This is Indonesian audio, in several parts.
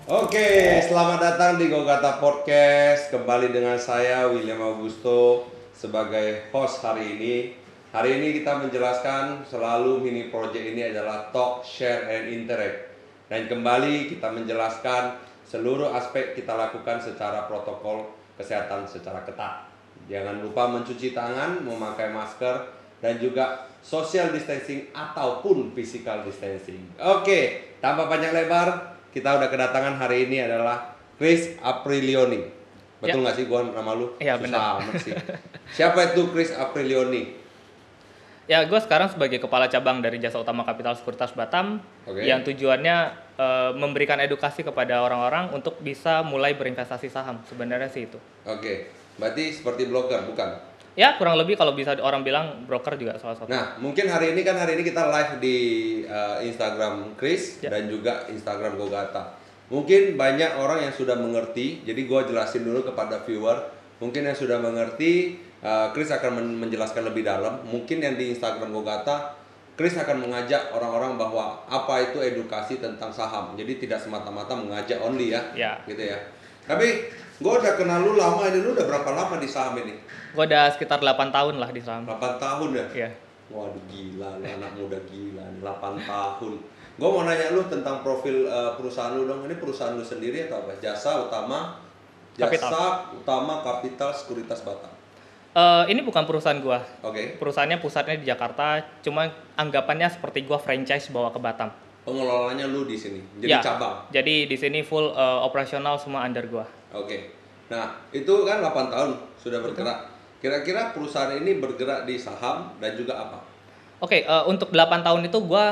Oke, selamat datang di Gogata Podcast. Kembali dengan saya William Augusto sebagai host hari ini. Hari ini kita menjelaskan selalu mini project ini adalah talk, share, and interact. Dan kembali kita menjelaskan seluruh aspek kita lakukan secara protokol kesehatan secara ketat. Jangan lupa mencuci tangan, memakai masker, dan juga social distancing ataupun physical distancing. Oke, tanpa panjang lebar, kita udah kedatangan hari ini adalah Chris Aprilioni. Betul nggak sih gua nama lu? Iya, Susah benar. amat sih. Siapa itu Chris Aprilioni? Ya, gue sekarang sebagai kepala cabang dari Jasa Utama Kapital Sekuritas Batam, yang tujuannya memberikan edukasi kepada orang-orang untuk bisa mulai berinvestasi saham. Sebenarnya sih itu. Oke, berarti seperti blogger, bukan? Ya, kurang lebih kalau bisa orang bilang broker juga salah satu. Nah, mungkin hari ini kita live di Instagram Chris Ya. dan juga Instagram Gogata. Mungkin banyak orang yang sudah mengerti, jadi gua jelasin dulu kepada viewer. Mungkin yang sudah mengerti, Chris akan menjelaskan lebih dalam. Mungkin yang di Instagram Gogata, Chris akan mengajak orang-orang bahwa apa itu edukasi tentang saham. Jadi tidak semata-mata mengajak only ya, gitu ya. Tapi gue udah kenal lu lama ini, lu udah berapa lama di saham ini? Gue udah sekitar 8 tahun lah di saham. 8 tahun ya? Iya. Waduh gila, lu anak muda gila, 8 tahun. Gue mau nanya lu tentang profil perusahaan lu dong. Ini perusahaan lu sendiri atau apa? Jasa Utama Kapital Sekuritas Batam. Ini bukan perusahaan gue. Oke. Perusahaannya pusatnya di Jakarta, cuma anggapannya seperti gue franchise bawa ke Batam. Pengelolanya lu di sini, jadi Ya, cabang. jadi di sini full operasional semua under gue. Oke. Nah, itu kan 8 tahun sudah bergerak. Kira-kira perusahaan ini bergerak di saham dan juga apa? Oke, untuk 8 tahun itu gue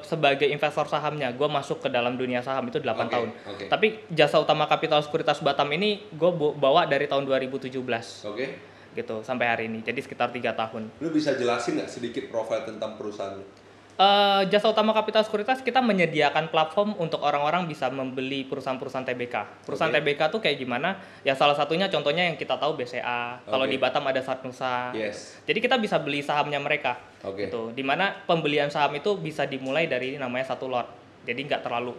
sebagai investor sahamnya, gue masuk ke dalam dunia saham itu 8 Oke, tahun. oke. Tapi Jasa Utama Kapital Sekuritas Batam ini gue bawa dari tahun 2017 Oke. gitu sampai hari ini, jadi sekitar 3 tahun. Lu bisa jelasin nggak sedikit profil tentang perusahaan lu? Jasa Utama Kapital Sekuritas kita menyediakan platform untuk orang-orang bisa membeli perusahaan-perusahaan TBK. Perusahaan Oke. TBK tuh kayak gimana? Ya salah satunya contohnya yang kita tahu BCA. Kalau Oke. di Batam ada Satnusa. Yes. Jadi kita bisa beli sahamnya mereka. Oke. Gitu. Dimana pembelian saham itu bisa dimulai dari namanya satu lot. Jadi nggak terlalu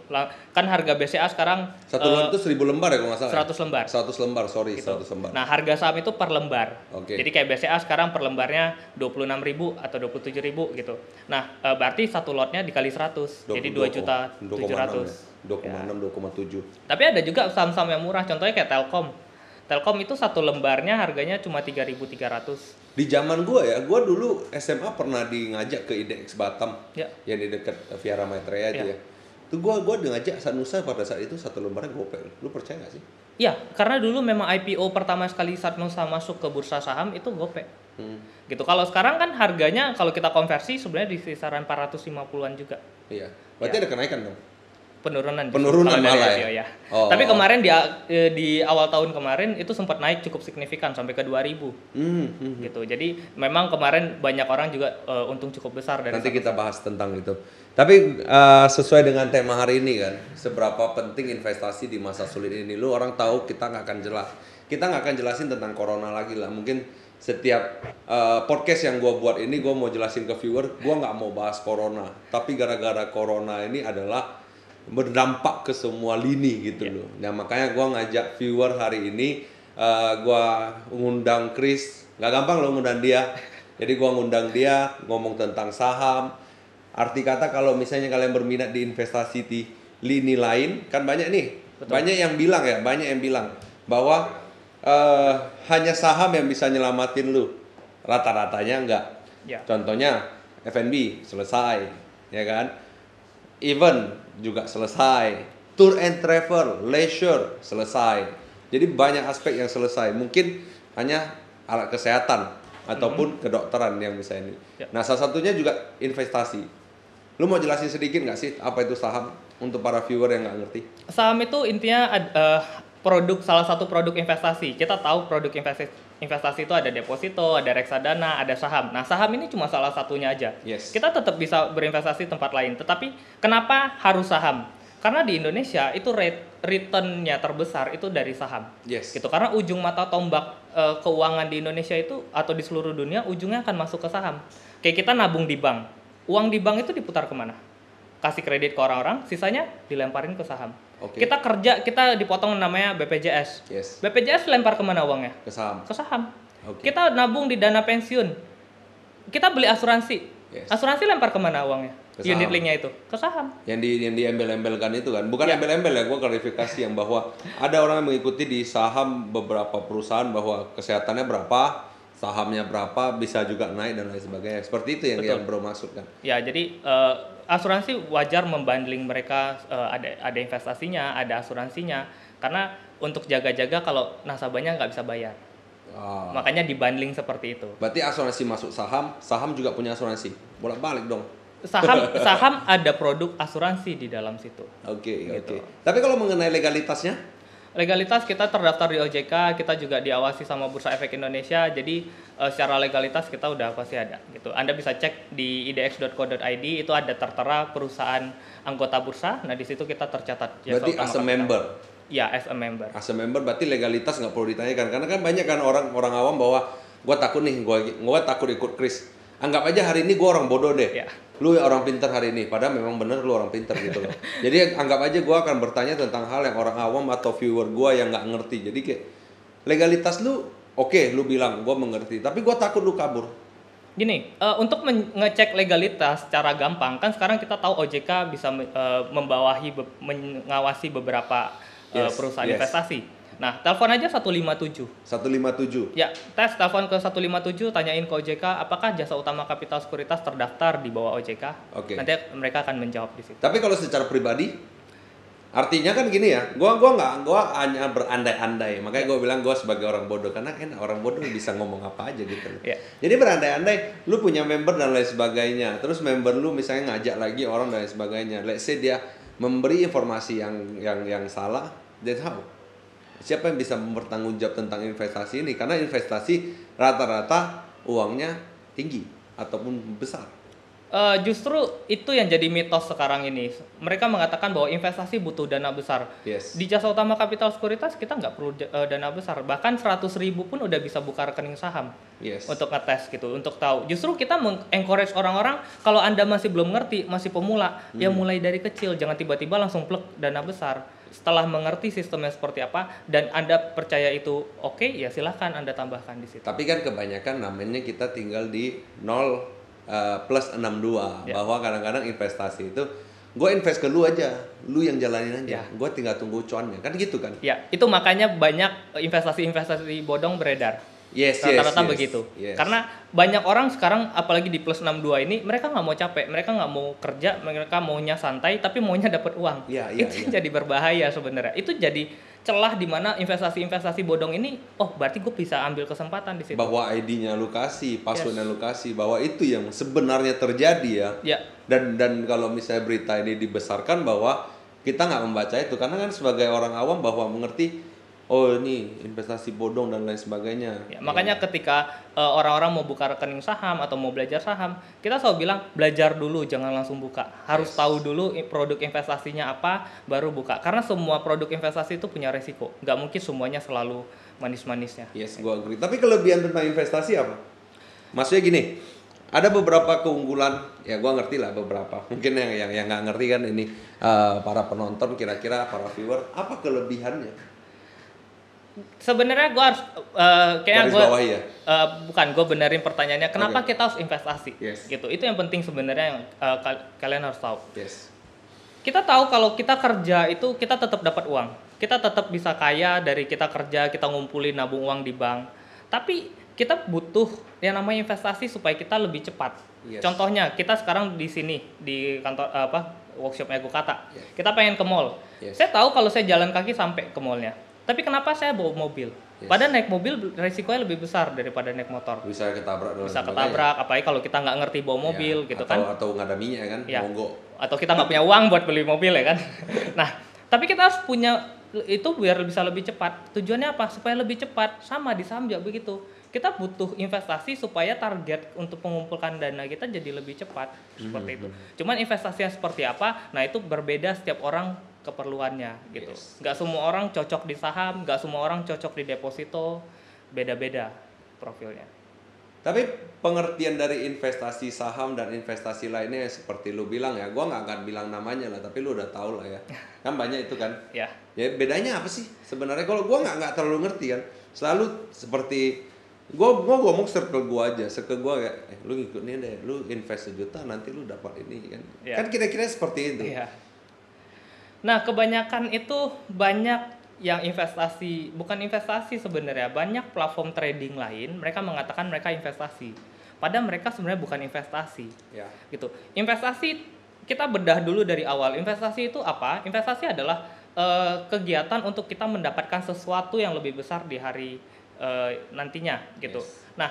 kan harga BCA sekarang Satu lembar itu 1000 lembar ya kalau nggak salah? 100 lembar. 100 lembar, sorry, Gitu. 100 lembar. Nah, harga saham itu per lembar. Oke. Jadi kayak BCA sekarang per lembarnya 26.000 atau 27.000 gitu. Nah, berarti satu lotnya dikali 100. Jadi 2.700.000. 2,6, 2,7. Tapi ada juga saham-saham yang murah, contohnya kayak Telkom. Telkom itu satu lembarnya harganya cuma 3.300. Di zaman gua ya, gua dulu SMA pernah ngajak ke IDX Batam. Ya. Yang di dekat Viara Maitreya itu Ya. ya. Itu gua ngajak Sanusa pada saat itu satu lembarnya gopek. Lu percaya nggak sih? Iya, karena dulu memang IPO pertama sekali Satnusa masuk ke bursa saham itu gopek. Gitu. Kalau sekarang kan harganya kalau kita konversi sebenarnya di kisaran 450-an juga. Iya. Berarti ada kenaikan dong. Penurunan Penurunan kalau dari malah IPO, ya? ya. Oh. Tapi kemarin di awal tahun kemarin itu sempat naik cukup signifikan sampai ke 2.000 gitu. Jadi memang kemarin banyak orang juga untung cukup besar dari Nanti Satnusa. kita bahas tentang itu. Tapi sesuai dengan tema hari ini kan, seberapa penting investasi di masa sulit ini. Lu orang tahu kita nggak akan jelasin tentang corona lagi lah. Mungkin setiap podcast yang gue buat ini gue mau jelasin ke viewer, gue nggak mau bahas corona. Tapi gara-gara corona ini adalah berdampak ke semua lini gitu loh. Nah makanya gue ngajak viewer hari ini, gue ngundang Chris. Nggak gampang loh ngundang dia. Jadi gue ngundang dia ngomong tentang saham. Arti kata kalau misalnya kalian berminat di investasi di lini lain, kan banyak nih. Betul. Banyak yang bilang bahwa hanya saham yang bisa nyelamatin lu. Rata-ratanya enggak. Ya. Contohnya F&B selesai, ya kan? Event juga selesai. Tour and travel, leisure selesai. Jadi banyak aspek yang selesai. Mungkin hanya alat kesehatan ataupun kedokteran yang bisa ini. Ya. Nah, salah satunya juga investasi. Lu mau jelasin sedikit nggak sih apa itu saham untuk para viewer yang nggak ngerti? Saham itu intinya salah satu produk investasi. Kita tahu produk investasi itu ada deposito, ada reksadana, ada saham. Nah, saham ini cuma salah satunya aja. Yes. Kita tetap bisa berinvestasi di tempat lain. Tetapi kenapa harus saham? Karena di Indonesia itu return-nya terbesar itu dari saham. Yes. Gitu. Karena ujung mata tombak keuangan di Indonesia itu atau di seluruh dunia ujungnya akan masuk ke saham. Kayak kita nabung di bank. Uang di bank itu diputar kemana? Kasih kredit ke orang-orang, sisanya dilemparin ke saham. Okay. Kita kerja, kita dipotong namanya BPJS. Yes. BPJS lempar kemana uangnya? Ke saham. Ke saham. Okay. Kita nabung di dana pensiun. Kita beli asuransi. Yes. Asuransi lempar kemana uangnya? Unit linknya itu ke saham. Yang diembel-embelkan itu kan, bukan embel-embel ya, gue klarifikasi yang bahwa ada orang yang mengikuti di saham beberapa perusahaan bahwa kesehatannya berapa, sahamnya berapa, bisa juga naik dan lain sebagainya. Seperti itu yang bro maksud kan? Ya, jadi asuransi wajar membundling mereka, ada investasinya, ada asuransinya, karena untuk jaga-jaga kalau nasabahnya nggak bisa bayar. Makanya dibundling seperti itu. Berarti asuransi masuk saham, saham juga punya asuransi, bolak-balik dong. Saham ada produk asuransi di dalam situ. Oke. Tapi kalau mengenai legalitasnya? Legalitas kita terdaftar di OJK, kita juga diawasi sama Bursa Efek Indonesia, jadi secara legalitas kita udah pasti ada gitu. Anda bisa cek di idx.co.id, itu ada tertera perusahaan anggota bursa. Nah di situ kita tercatat. Berarti as a member. Ya, as a member. As a member berarti legalitas nggak perlu ditanyakan, karena kan banyak kan orang awam bahwa gue takut nih, gue takut ikut Kris. Anggap aja hari ini gue orang bodoh deh. Ya. Lu orang pintar hari ini, padahal memang bener lu orang pintar gitu loh. Jadi anggap aja gue akan bertanya tentang hal yang orang awam atau viewer gue yang nggak ngerti. Jadi kayak legalitas lu oke, lu bilang gue mengerti, tapi gue takut lu kabur. Gini, untuk mengecek legalitas secara gampang, kan sekarang kita tahu OJK bisa mengawasi beberapa perusahaan investasi. Nah, telepon aja 157. 157. Ya, telepon ke 157, tanyain ke OJK apakah Jasa Utama Capital Sekuritas terdaftar di bawah OJK. Oke. Nanti mereka akan menjawab di situ. Tapi kalau secara pribadi, artinya kan gini ya, gua hanya berandai-andai. Makanya gua bilang gua sebagai orang bodoh, karena kan orang bodoh bisa ngomong apa aja gitu. Yeah. Jadi berandai-andai, lu punya member dan lain sebagainya. Terus member lu misalnya ngajak lagi orang dan lain sebagainya. Let's say dia memberi informasi yang salah, then how? Siapa yang bisa mempertanggungjawab tentang investasi ini? Karena investasi rata-rata uangnya tinggi ataupun besar. Justru itu yang jadi mitos sekarang ini. Mereka mengatakan bahwa investasi butuh dana besar. Yes. Di Jasa Utama Capital Sekuritas kita nggak perlu dana besar. Bahkan 100.000 pun udah bisa buka rekening saham. Yes. Untuk ngetes gitu, untuk tahu. Justru kita encourage orang-orang, kalau Anda masih belum ngerti, masih pemula, ya mulai dari kecil. Jangan tiba-tiba langsung plek dana besar. Setelah mengerti sistemnya seperti apa dan Anda percaya itu oke, ya silahkan Anda tambahkan di situ. Tapi kan kebanyakan namanya kita tinggal di 0 plus 62 Ya. Bahwa kadang-kadang investasi itu gue invest ke lu aja, lu yang jalanin aja, gue tinggal tunggu cuannya, kan gitu kan? Ya, itu makanya banyak investasi bodong beredar. Yes, rata-rata begitu. Yes. Karena banyak orang sekarang apalagi di plus 62 ini, mereka nggak mau capek, mereka nggak mau kerja, mereka maunya santai tapi maunya dapat uang. Itu jadi berbahaya sebenarnya. Itu jadi celah di mana investasi bodong ini, berarti gue bisa ambil kesempatan di situ. Bahwa ID-nya lu kasih, password-nya lu kasih, bahwa itu yang sebenarnya terjadi ya. Dan kalau misalnya berita ini dibesarkan bahwa kita nggak membaca itu, karena kan sebagai orang awam bahwa mengerti ini investasi bodong dan lain sebagainya. Makanya ketika orang-orang mau buka rekening saham atau mau belajar saham, kita selalu bilang belajar dulu, jangan langsung buka. Harus tahu dulu produk investasinya apa, baru buka. Karena semua produk investasi itu punya resiko. Nggak mungkin semuanya selalu manis-manisnya. Yes, gue agree. Tapi kelebihan tentang investasi apa? Maksudnya gini, ada beberapa keunggulan, ya gue ngerti lah beberapa. Mungkin yang nggak ngerti kan ini para penonton, kira-kira para viewer, apa kelebihannya? Sebenarnya gue harus bukan gue benerin pertanyaannya, kenapa kita harus investasi? Gitu. Itu yang penting sebenarnya yang kalian harus tahu. Kita tahu kalau kita kerja itu kita tetap dapat uang, kita tetap bisa kaya dari kita kerja, kita ngumpulin nabung uang di bank. Tapi kita butuh yang namanya investasi supaya kita lebih cepat. Contohnya kita sekarang di sini di kantor workshopnya Gokata, kita pengen ke mall. Saya tahu kalau saya jalan kaki sampai ke mallnya. Tapi kenapa saya bawa mobil? Padahal naik mobil resikonya lebih besar daripada naik motor. Bisa ketabrak. Apalagi kalau kita nggak ngerti bawa mobil gitu kan. Atau nggak ada minyak kan, monggo. Atau kita nggak punya uang buat beli mobil ya kan. Nah, tapi kita harus punya itu biar bisa lebih cepat. Tujuannya apa? Supaya lebih cepat. Sama di saham juga begitu. Kita butuh investasi supaya target untuk mengumpulkan dana kita jadi lebih cepat. Seperti itu. Cuman investasinya seperti apa? Nah, itu berbeda setiap orang keperluannya gitu. Nggak semua orang cocok di saham, nggak semua orang cocok di deposito, beda-beda profilnya. Tapi pengertian dari investasi saham dan investasi lainnya seperti lu bilang ya, gua nggak akan bilang namanya lah, tapi lu udah tahu lah ya. Kan banyak itu kan. Ya. Ya bedanya apa sih sebenarnya? Kalau gua nggak terlalu ngerti kan. Selalu seperti gua ngomong circle gua aja, circle gua kayak lu ngikut nih deh, lu invest 1 juta nanti lu dapat ini kan. Ya. Kan kira-kira seperti itu. Ya. Nah, kebanyakan itu banyak yang investasi, bukan investasi sebenarnya, banyak platform trading lain mereka mengatakan mereka investasi, padahal mereka sebenarnya bukan investasi. Ya. Gitu. Investasi, kita bedah dulu dari awal. Investasi itu apa? Investasi adalah kegiatan untuk kita mendapatkan sesuatu yang lebih besar di hari nantinya gitu. Yes. Nah,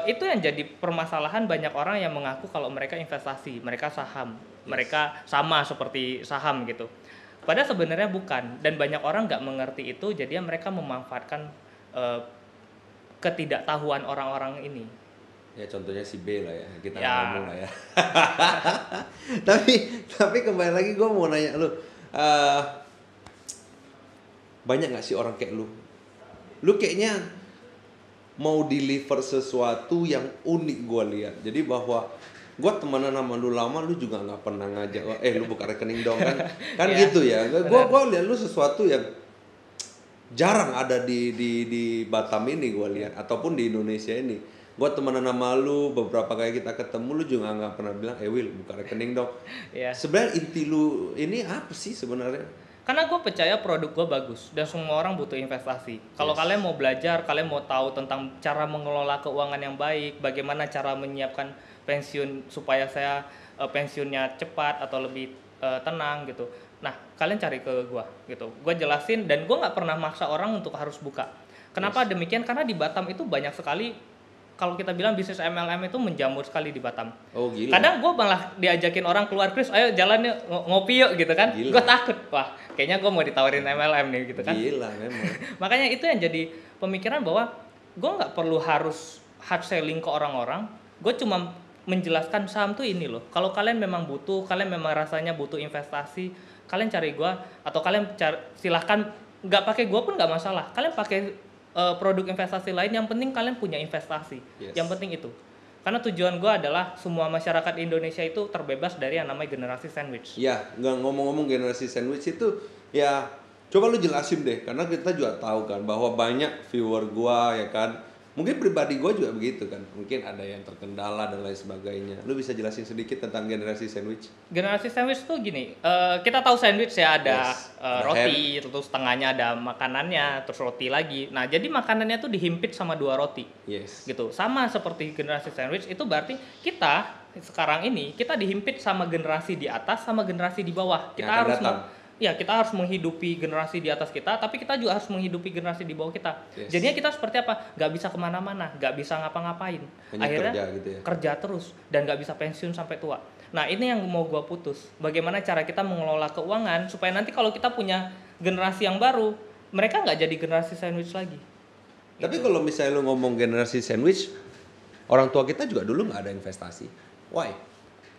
itu yang jadi permasalahan banyak orang yang mengaku kalau mereka investasi, mereka saham, yes, mereka sama seperti saham gitu. Padahal sebenarnya bukan, dan banyak orang nggak mengerti itu, jadi mereka memanfaatkan ketidaktahuan orang-orang ini. Ya contohnya si B lah ya, kita ngomong lah ya. tapi kembali lagi gue mau nanya lu, banyak nggak sih orang kayak lu? Lu kayaknya mau deliver sesuatu yang unik gue lihat. Jadi bahwa gue temenan sama lu lama, lu juga nggak pernah ngajak, lu buka rekening dong kan yeah, gitu ya. Gue lihat lu sesuatu yang jarang ada di Batam ini gue lihat, ataupun di Indonesia ini. Gue temenan sama lu, beberapa kali kita ketemu, lu juga nggak pernah bilang, Will buka rekening dong. Yeah. Sebenarnya inti lu ini apa sih sebenarnya? Karena gue percaya produk gue bagus dan semua orang butuh investasi. Kalau kalian mau belajar, kalian mau tahu tentang cara mengelola keuangan yang baik, bagaimana cara menyiapkan pensiun supaya saya pensiunnya cepat atau lebih tenang gitu. Nah, kalian cari ke gue gitu. Gue jelasin, dan gue nggak pernah maksa orang untuk harus buka. Kenapa demikian? Karena di Batam itu banyak sekali, kalau kita bilang bisnis MLM itu menjamur sekali di Batam. Oh gila. Kadang gue malah diajakin orang keluar, Chris, ayo jalan yuk ngopi yuk gitu kan. Gue takut, wah kayaknya gue mau ditawarin MLM nih gitu kan. Gila memang. Makanya itu yang jadi pemikiran bahwa gue nggak perlu harus hard selling ke orang-orang. Gue cuma menjelaskan saham tuh ini loh. Kalau kalian memang butuh, kalian memang rasanya butuh investasi, kalian cari gue, atau kalian silahkan nggak pakai gue pun nggak masalah. Kalian pakai produk investasi lain, yang penting kalian punya investasi. Yes. Yang penting itu. Karena tujuan gue adalah semua masyarakat Indonesia itu terbebas dari yang namanya generasi sandwich. Ya, nggak ngomong-ngomong generasi sandwich itu, ya coba lu jelasin deh, karena kita juga tahu kan bahwa banyak viewer gue ya kan, mungkin pribadi gue juga begitu kan, mungkin ada yang terkendala dan lain sebagainya. Lu bisa jelasin sedikit tentang generasi sandwich? Generasi sandwich tuh gini, kita tahu sandwich ya ada roti, terus tengahnya ada makanannya, terus roti lagi. Nah, jadi makanannya tuh dihimpit sama 2 roti. Yes. Gitu. Sama seperti generasi sandwich, itu berarti kita sekarang ini kita dihimpit sama generasi di atas sama generasi di bawah. Kita harus menghidupi generasi di atas kita, tapi kita juga harus menghidupi generasi di bawah kita. Yes. Jadinya kita seperti apa? Gak bisa kemana-mana, gak bisa ngapa-ngapain. Akhirnya kerja, gitu ya? Kerja terus, dan gak bisa pensiun sampai tua. Nah, ini yang mau gue putus. Bagaimana cara kita mengelola keuangan supaya nanti kalau kita punya generasi yang baru, mereka gak jadi generasi sandwich lagi. Tapi kalau misalnya lu ngomong generasi sandwich, orang tua kita juga dulu gak ada investasi. Why?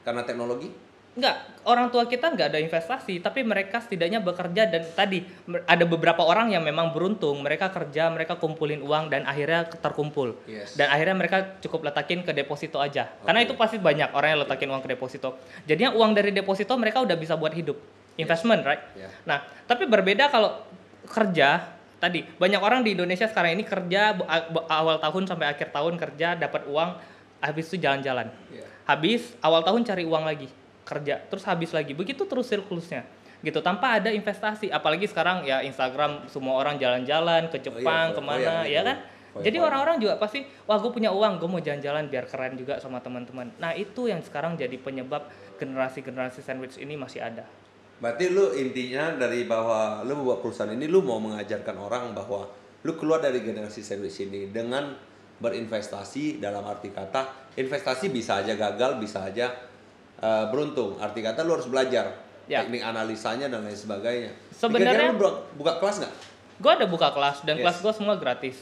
Karena teknologi? Enggak, orang tua kita nggak ada investasi, tapi mereka setidaknya bekerja, dan tadi ada beberapa orang yang memang beruntung, mereka kerja, mereka kumpulin uang dan akhirnya terkumpul. Yes. Dan akhirnya mereka cukup letakin ke deposito aja. Okay. Karena itu pasti banyak orang yang letakin uang ke deposito. Jadinya uang dari deposito mereka udah bisa buat hidup. Investment, right? Yeah. Nah, tapi berbeda kalau kerja. Tadi banyak orang di Indonesia sekarang ini kerja awal tahun sampai akhir tahun kerja, dapat uang, habis itu jalan-jalan. Yeah. Habis awal tahun cari uang lagi, kerja, terus habis lagi, begitu terus siklusnya gitu, tanpa ada investasi. Apalagi sekarang ya Instagram, semua orang jalan-jalan ke Jepang, kemana ya kan. Jadi orang-orang juga pasti, wah gue punya uang, gue mau jalan-jalan biar keren juga sama teman-teman. Nah itu yang sekarang jadi penyebab generasi-generasi sandwich ini masih ada. Berarti lu intinya dari bahwa lu membuat perusahaan ini, lu mau mengajarkan orang bahwa lu keluar dari generasi sandwich ini dengan berinvestasi. Dalam arti kata investasi bisa aja gagal, bisa aja beruntung. Arti kata lu harus belajar teknik analisanya dan lain sebagainya. Sebenarnya lu buka kelas nggak? Gue ada buka kelas, dan kelas gue semua gratis.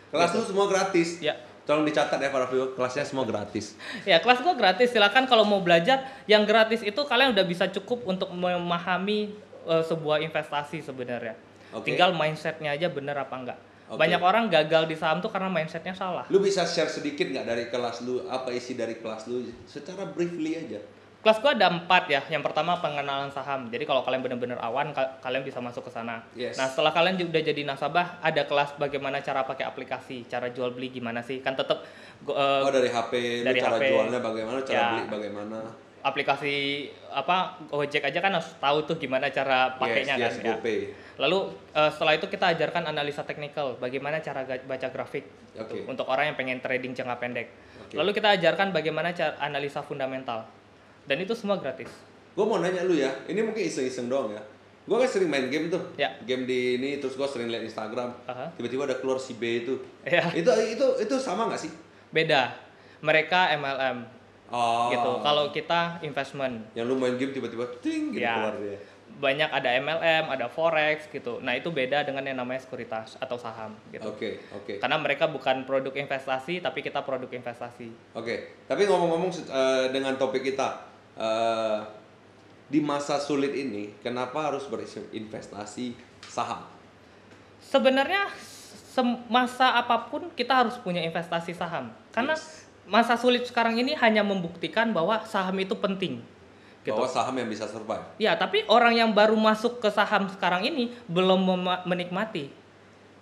Kelas lu semua gratis? Ya. Tolong dicatat ya para viewer, kelasnya semua gratis. Ya, kelas gue gratis. Silakan kalau mau belajar. Yang gratis itu kalian udah bisa cukup untuk memahami sebuah investasi sebenarnya. Tinggal mindsetnya aja bener apa enggak. Banyak orang gagal di saham tuh karena mindsetnya salah. Lu bisa share sedikit nggak dari kelas lu, apa isi dari kelas lu secara briefly aja? Kelas gua ada 4 ya. Yang pertama pengenalan saham. Jadi kalau kalian benar-benar awan, kalian bisa masuk ke sana. Yes. Nah, setelah kalian udah jadi nasabah, ada kelas bagaimana cara pakai aplikasi, cara jual beli gimana sih? Kan tetap dari HP, dari cara HP, jualnya bagaimana, cara beli bagaimana. Aplikasi Gojek aja kan harus tahu tuh gimana cara pakainya kan. GoPay. Lalu setelah itu kita ajarkan analisa teknikal, bagaimana cara baca grafik untuk orang yang pengen trading jangka pendek. Lalu kita ajarkan bagaimana cara analisa fundamental. Dan itu semua gratis. Gue mau nanya lu ya, ini mungkin iseng-iseng doang ya. Gue kan sering main game tuh, game di ini, terus gue sering liat Instagram. Tiba-tiba ada keluar si B itu. Itu sama nggak sih? Beda. Mereka MLM. Gitu. Kalau kita investment. Yang lu main game tiba-tiba ting gitu keluar dia. Banyak ada MLM, ada forex gitu. Nah, itu beda dengan yang namanya sekuritas atau saham gitu. Oke. Karena mereka bukan produk investasi, tapi kita produk investasi. Tapi ngomong-ngomong dengan topik kita, di masa sulit ini, kenapa harus berinvestasi saham? Sebenarnya masa apapun kita harus punya investasi saham. Karena masa sulit sekarang ini hanya membuktikan bahwa saham itu penting. Gitu. Bahwa saham yang bisa survive. Ya, tapi orang yang baru masuk ke saham sekarang ini belum menikmati.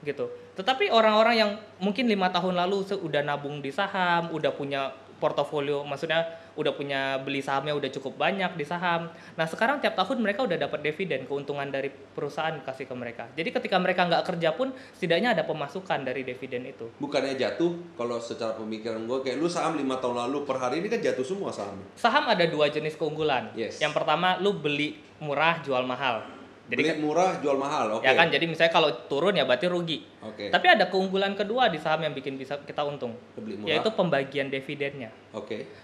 Gitu. Tetapi orang-orang yang mungkin 5 tahun lalu udah nabung di saham, udah punya portofolio, maksudnya udah punya beli sahamnya udah cukup banyak di saham. Nah, sekarang tiap tahun mereka udah dapat dividen, keuntungan dari perusahaan kasih ke mereka. Jadi ketika mereka nggak kerja pun setidaknya ada pemasukan dari dividen itu. Bukannya jatuh kalau secara pemikiran gue, kayak lu saham 5 tahun lalu per hari ini kan jatuh semua saham. Saham ada 2 jenis keunggulan. Yang pertama, lu beli murah jual mahal. Jadi beli murah jual mahal, Ya kan, jadi misalnya kalau turun ya berarti rugi. Tapi ada keunggulan kedua di saham yang bikin bisa kita untung, yaitu pembagian dividennya.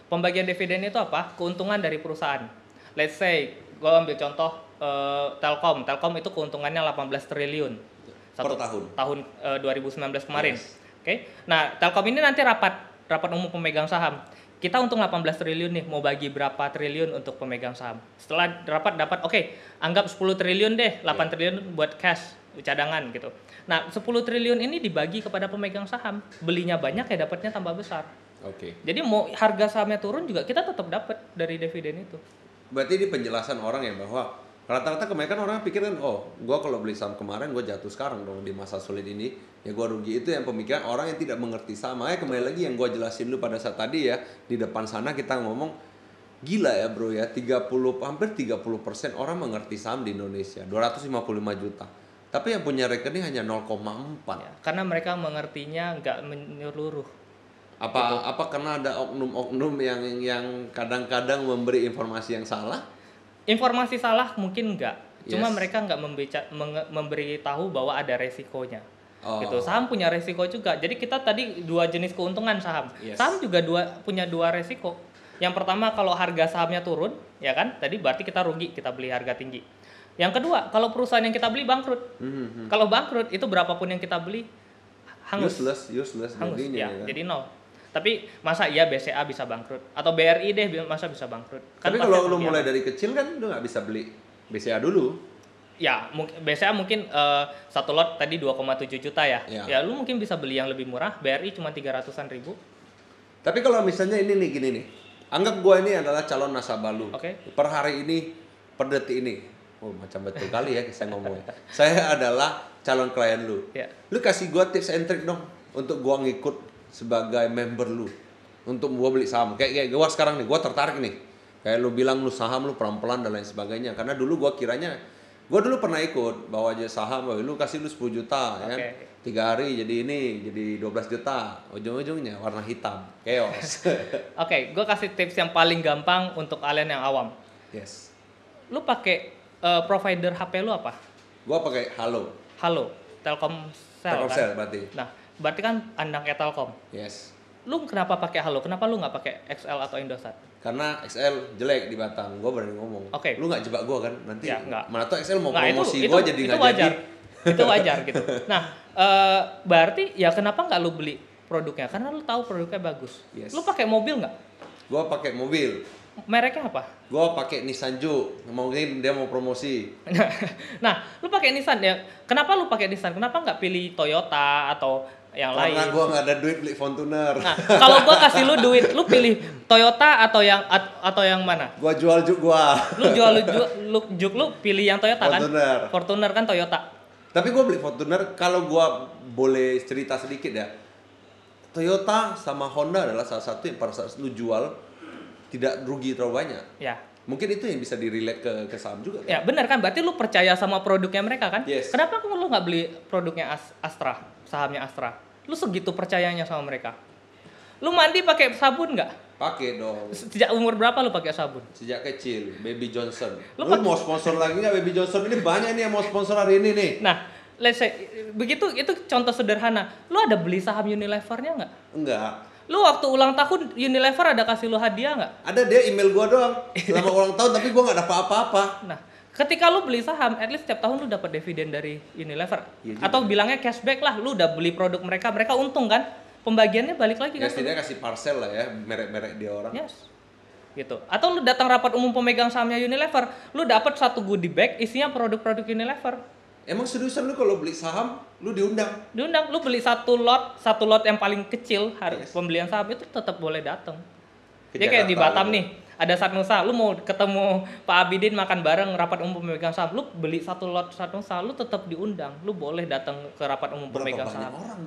Pembagian dividen itu apa? Keuntungan dari perusahaan. Let's say, gue ambil contoh Telkom. Telkom itu keuntungannya 18 triliun per tahun 2019 kemarin. Nah, Telkom ini nanti rapat umum pemegang saham. Kita untung 18 triliun nih, mau bagi berapa triliun untuk pemegang saham. Setelah dapat, anggap 10 triliun deh, 8 triliun buat cash, cadangan gitu. Nah, 10 triliun ini dibagi kepada pemegang saham. Belinya banyak ya dapatnya tambah besar. Jadi mau harga sahamnya turun juga kita tetap dapat dari dividen itu. Berarti ini penjelasan orang ya, bahwa rata-rata kebanyakan orang pikir kan, gue kalau beli saham kemarin gue jatuh sekarang dong di masa sulit ini, ya gue rugi. Itu yang pemikiran orang yang tidak mengerti saham. Makanya kembali lagi yang gue jelasin dulu pada saat tadi ya, di depan sana kita ngomong, gila ya bro ya, hampir 30% orang mengerti saham di Indonesia, 255 juta. Tapi yang punya rekening hanya 0,4. Ya, karena mereka mengertinya nggak menyeluruh. Apa karena ada oknum-oknum yang kadang-kadang memberi informasi yang salah? Informasi salah mungkin enggak, cuma mereka enggak memberi tahu bahwa ada resikonya. Gitu. Saham punya resiko juga. Jadi kita tadi 2 jenis keuntungan saham. Saham juga punya 2 resiko. Yang pertama, kalau harga sahamnya turun, ya kan? Tadi berarti kita rugi, kita beli harga tinggi. Yang kedua, kalau perusahaan yang kita beli bangkrut. Kalau bangkrut itu berapapun yang kita beli hangus. Useless hangus, ya, jadi nol. Tapi masa iya BCA bisa bangkrut atau BRI deh masa bisa bangkrut? Kan tapi kalau lu mulai dari kecil kan lu nggak bisa beli BCA dulu. Ya, BCA mungkin 1 lot tadi 2,7 juta ya. Ya lu mungkin bisa beli yang lebih murah, BRI cuma 300-an ribu. Tapi kalau misalnya ini nih, gini nih. Anggap gua ini adalah calon nasabah lu. Per hari ini, per detik ini. Macam betul kali ya saya ngomongnya. Saya adalah calon klien lu. Lu kasih gua tips and trick dong untuk gua ngikut sebagai member lu untuk gua beli saham. Kayak gua sekarang nih, gua tertarik nih. Kayak lu bilang lu saham lu pelan-pelan dan lain sebagainya. Karena dulu gua kiranya, gua dulu pernah ikut bawa aja saham, lu kasih lu 10 juta ya kan. 3 hari jadi 12 juta. Ujung-ujungnya warna hitam, chaos. Gua kasih tips yang paling gampang untuk kalian yang awam. Lu pakai provider HP lu apa? Gua pakai Halo. Telkomsel kan? Berarti. Nah, berarti kan anaknya Telkom. Lu kenapa pakai Halo? Kenapa lu nggak pakai XL atau Indosat? Karena XL jelek di Batam. Gue berani ngomong. Lu nggak jebak gue kan? Nanti mana tuh XL mau promosi gue jadi nggak jadi. Itu wajar gitu. Nah, berarti ya kenapa nggak lu beli produknya? Karena lu tahu produknya bagus. Lu pakai mobil nggak? Gue pakai mobil. mereknya apa? Gua pakai Nissan Juke, mungkin dia mau promosi. Nah, lu pakai Nissan ya. Kenapa lu pakai Nissan? Kenapa nggak pilih Toyota atau yang lain? Karena gua nggak ada duit beli Fortuner. Nah, kalau gua kasih lu duit, lu pilih Toyota atau yang mana? Gua jual Juke gua. Lu Juke lu pilih yang Toyota kan? Fortuner kan Toyota. Tapi gua beli Fortuner kalau gua boleh cerita sedikit ya. Toyota sama Honda adalah salah satu yang pada saat lu jual tidak rugi terlalu banyak. Ya. Mungkin itu yang bisa direlate ke saham juga kan? Ya benar kan, berarti lu percaya sama produknya mereka kan? Yes. Kenapa lu nggak beli produknya Astra, sahamnya Astra? Lu segitu percayanya sama mereka. Lu mandi pakai sabun nggak? Pakai dong. Sejak umur berapa lu pakai sabun? Sejak kecil, Baby Johnson. Lu mau sponsor lagi nggak Baby Johnson? Ini banyak nih yang mau sponsor hari ini nih. Nah, let's say, begitu itu contoh sederhana. Lu ada beli saham Unilever-nya nggak? Enggak. Lu waktu ulang tahun Unilever ada kasih lu hadiah nggak? Ada, dia email gua doang selama ulang tahun, tapi gua nggak dapat apa-apa. Nah, ketika lu beli saham, at least setiap tahun lu dapat dividen dari Unilever. Ya, atau bilangnya cashback lah, lu udah beli produk mereka untung kan? Pembagiannya balik lagi kan? Ya setidaknya kasih parcel lah ya, merek-merek dia orang. Yes. Gitu. Atau lu datang rapat umum pemegang sahamnya Unilever, lu dapat satu goodie bag isinya produk-produk Unilever. Emang seriusan lu kalau beli saham, lu diundang? Diundang, lu beli satu lot yang paling kecil pembelian saham itu tetap boleh datang. Jadi kayak di Batam nih, ada Satnusa, lu mau ketemu Pak Abidin makan bareng rapat umum pemegang saham, lu beli satu lot Satnusa, lu tetap diundang, lu boleh datang ke rapat umum pemegang saham. Berapa banyak orang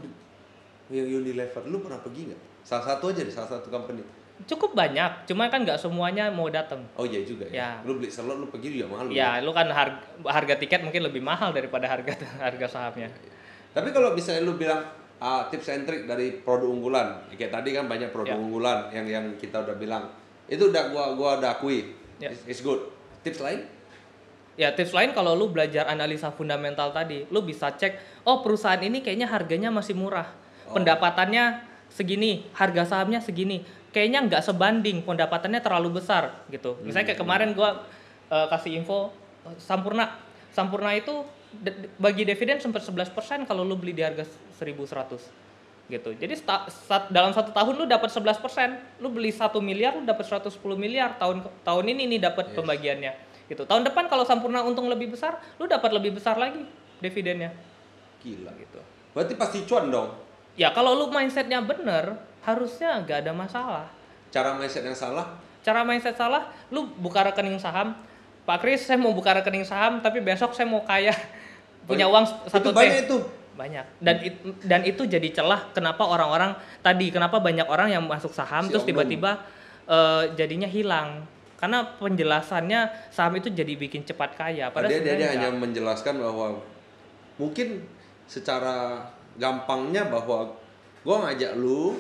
yang Unilever, lu pernah pergi nggak? Salah satu aja deh, salah satu company. Cukup banyak, cuma kan nggak semuanya mau datang. Oh iya juga ya. Lu beli slot, lu pergi juga mahal. Ya, lu kan harga tiket mungkin lebih mahal daripada harga sahamnya. Tapi kalau misalnya lu bilang tips and trick dari produk unggulan, kayak tadi kan banyak produk unggulan yang kita udah bilang, itu udah gua udah akui, it's good. Tips lain? Ya, tips lain kalau lu belajar analisa fundamental tadi, lu bisa cek, oh perusahaan ini kayaknya harganya masih murah, pendapatannya segini, harga sahamnya segini, kayaknya nggak sebanding, pendapatannya terlalu besar gitu. Misalnya kayak kemarin gua kasih info Sampurna itu bagi dividen sempat 11% kalau lu beli di harga 1.100 gitu. Jadi dalam 1 tahun lu dapat 11%, lu beli 1 miliar lu dapat 110 miliar tahun ini nih dapat pembagiannya gitu. Tahun depan kalau Sampurna untung lebih besar, lu dapat lebih besar lagi dividennya. Gila gitu. Berarti pasti cuan dong. Ya kalau lu mindsetnya bener, harusnya gak ada masalah. Cara mindset yang salah? Cara mindset salah, lu buka rekening saham, Pak Kris saya mau buka rekening saham, tapi besok saya mau kaya, punya uang 1 T. Itu banyak itu? Banyak. Dan itu jadi celah kenapa kenapa banyak orang yang masuk saham terus tiba-tiba jadinya hilang. Karena penjelasannya saham itu jadi bikin cepat kaya. Padahal dia hanya menjelaskan bahwa mungkin secara gampangnya bahwa gue ngajak lu,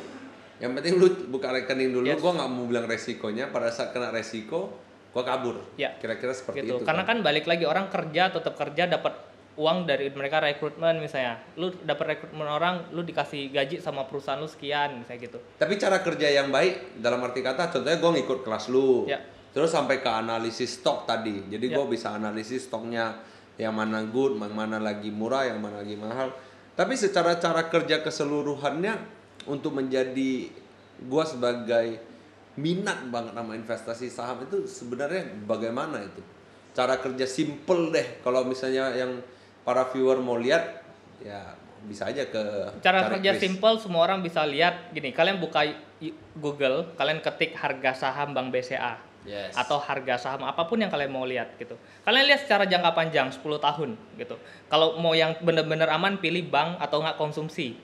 yang penting lu buka rekening dulu, gue nggak mau bilang resikonya, pada saat kena resiko gue kabur. Kira-kira seperti gitu. itu. Karena kan balik lagi orang tetap kerja dapat uang dari mereka rekrutmen misalnya, lu dapat rekrutmen orang, lu dikasih gaji sama perusahaan lu sekian misalnya gitu. Tapi cara kerja yang baik dalam arti kata, contohnya gue ngikut kelas lu, terus sampai ke analisis stok tadi, jadi gue bisa analisis stoknya yang mana good, yang mana lagi murah, yang mana lagi mahal. Tapi secara cara kerja keseluruhannya untuk menjadi gue sebagai minat banget sama investasi saham itu sebenarnya bagaimana itu? Cara kerja simple deh. Kalau misalnya yang para viewer mau lihat, ya bisa aja ke cara kerja simple, semua orang bisa lihat gini. Kalian buka Google, kalian ketik harga saham Bank BCA. Atau harga saham apapun yang kalian mau lihat gitu. Kalian lihat secara jangka panjang 10 tahun gitu. Kalau mau yang bener-bener aman, pilih bank atau nggak konsumsi.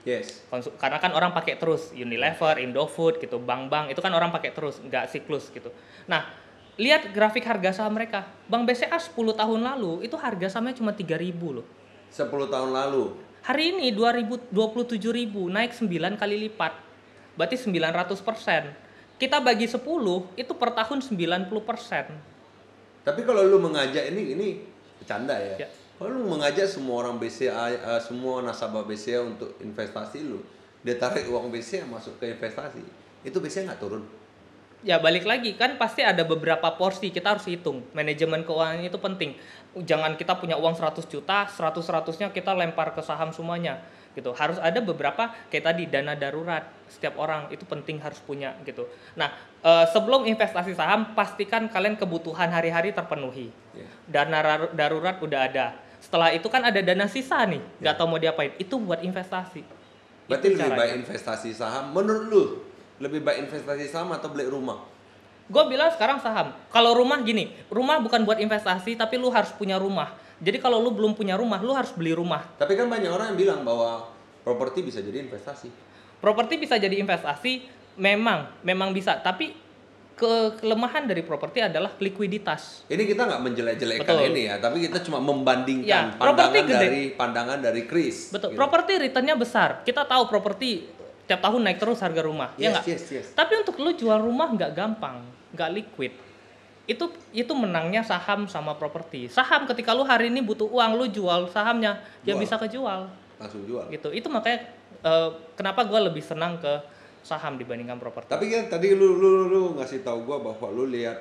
Karena kan orang pakai terus Unilever, Indofood gitu, bank-bank itu kan orang pakai terus, nggak siklus gitu. Nah, lihat grafik harga saham mereka. Bank BCA 10 tahun lalu itu harga sahamnya cuma 3.000 loh. 10 tahun lalu. Hari ini 27.000, naik 9 kali lipat. Berarti 900%. Kita bagi 10 itu per tahun 90%. Tapi kalau lu mengajak ini bercanda ya. Kalau lu mengajak semua orang BCA, semua nasabah BCA untuk investasi lu, dia tarik uang BCA masuk ke investasi, itu BCA nggak turun? Ya balik lagi kan pasti ada beberapa porsi, kita harus hitung. Manajemen keuangan itu penting. Jangan kita punya uang 100 juta, 100-100-nya kita lempar ke saham semuanya. gitu. Harus ada beberapa kayak tadi dana darurat, setiap orang itu penting harus punya gitu. Nah, sebelum investasi saham pastikan kalian kebutuhan hari-hari terpenuhi. Dana darurat udah ada. Setelah itu kan ada dana sisa nih, nggak tahu mau diapain. Itu buat investasi. Berarti Itu lebih caranya. baik investasi saham. Menurut lu lebih baik investasi saham atau beli rumah? Gue bilang sekarang saham. Kalau rumah gini, rumah bukan buat investasi, tapi lu harus punya rumah. Jadi kalau lu belum punya rumah, lu harus beli rumah. Tapi kan banyak orang yang bilang bahwa properti bisa jadi investasi. Properti bisa jadi investasi, memang bisa. Tapi kelemahan dari properti adalah likuiditas. Ini kita nggak menjelek-jelekan Betul. ini ya, tapi kita cuma membandingkan Ya, properti pandangan dari Chris. Betul. Gitu. Properti returnnya besar. Kita tahu properti tiap tahun naik terus harga rumah, ya nggak? Yes. Tapi untuk lu jual rumah nggak gampang, nggak liquid. Itu menangnya saham sama properti. Saham ketika lu hari ini butuh uang, lu jual sahamnya, ya bisa kejual. Langsung jual. Gitu. Itu makanya kenapa gue lebih senang ke saham dibandingkan properti. Tapi kan tadi lu ngasih tahu gua bahwa lu lihat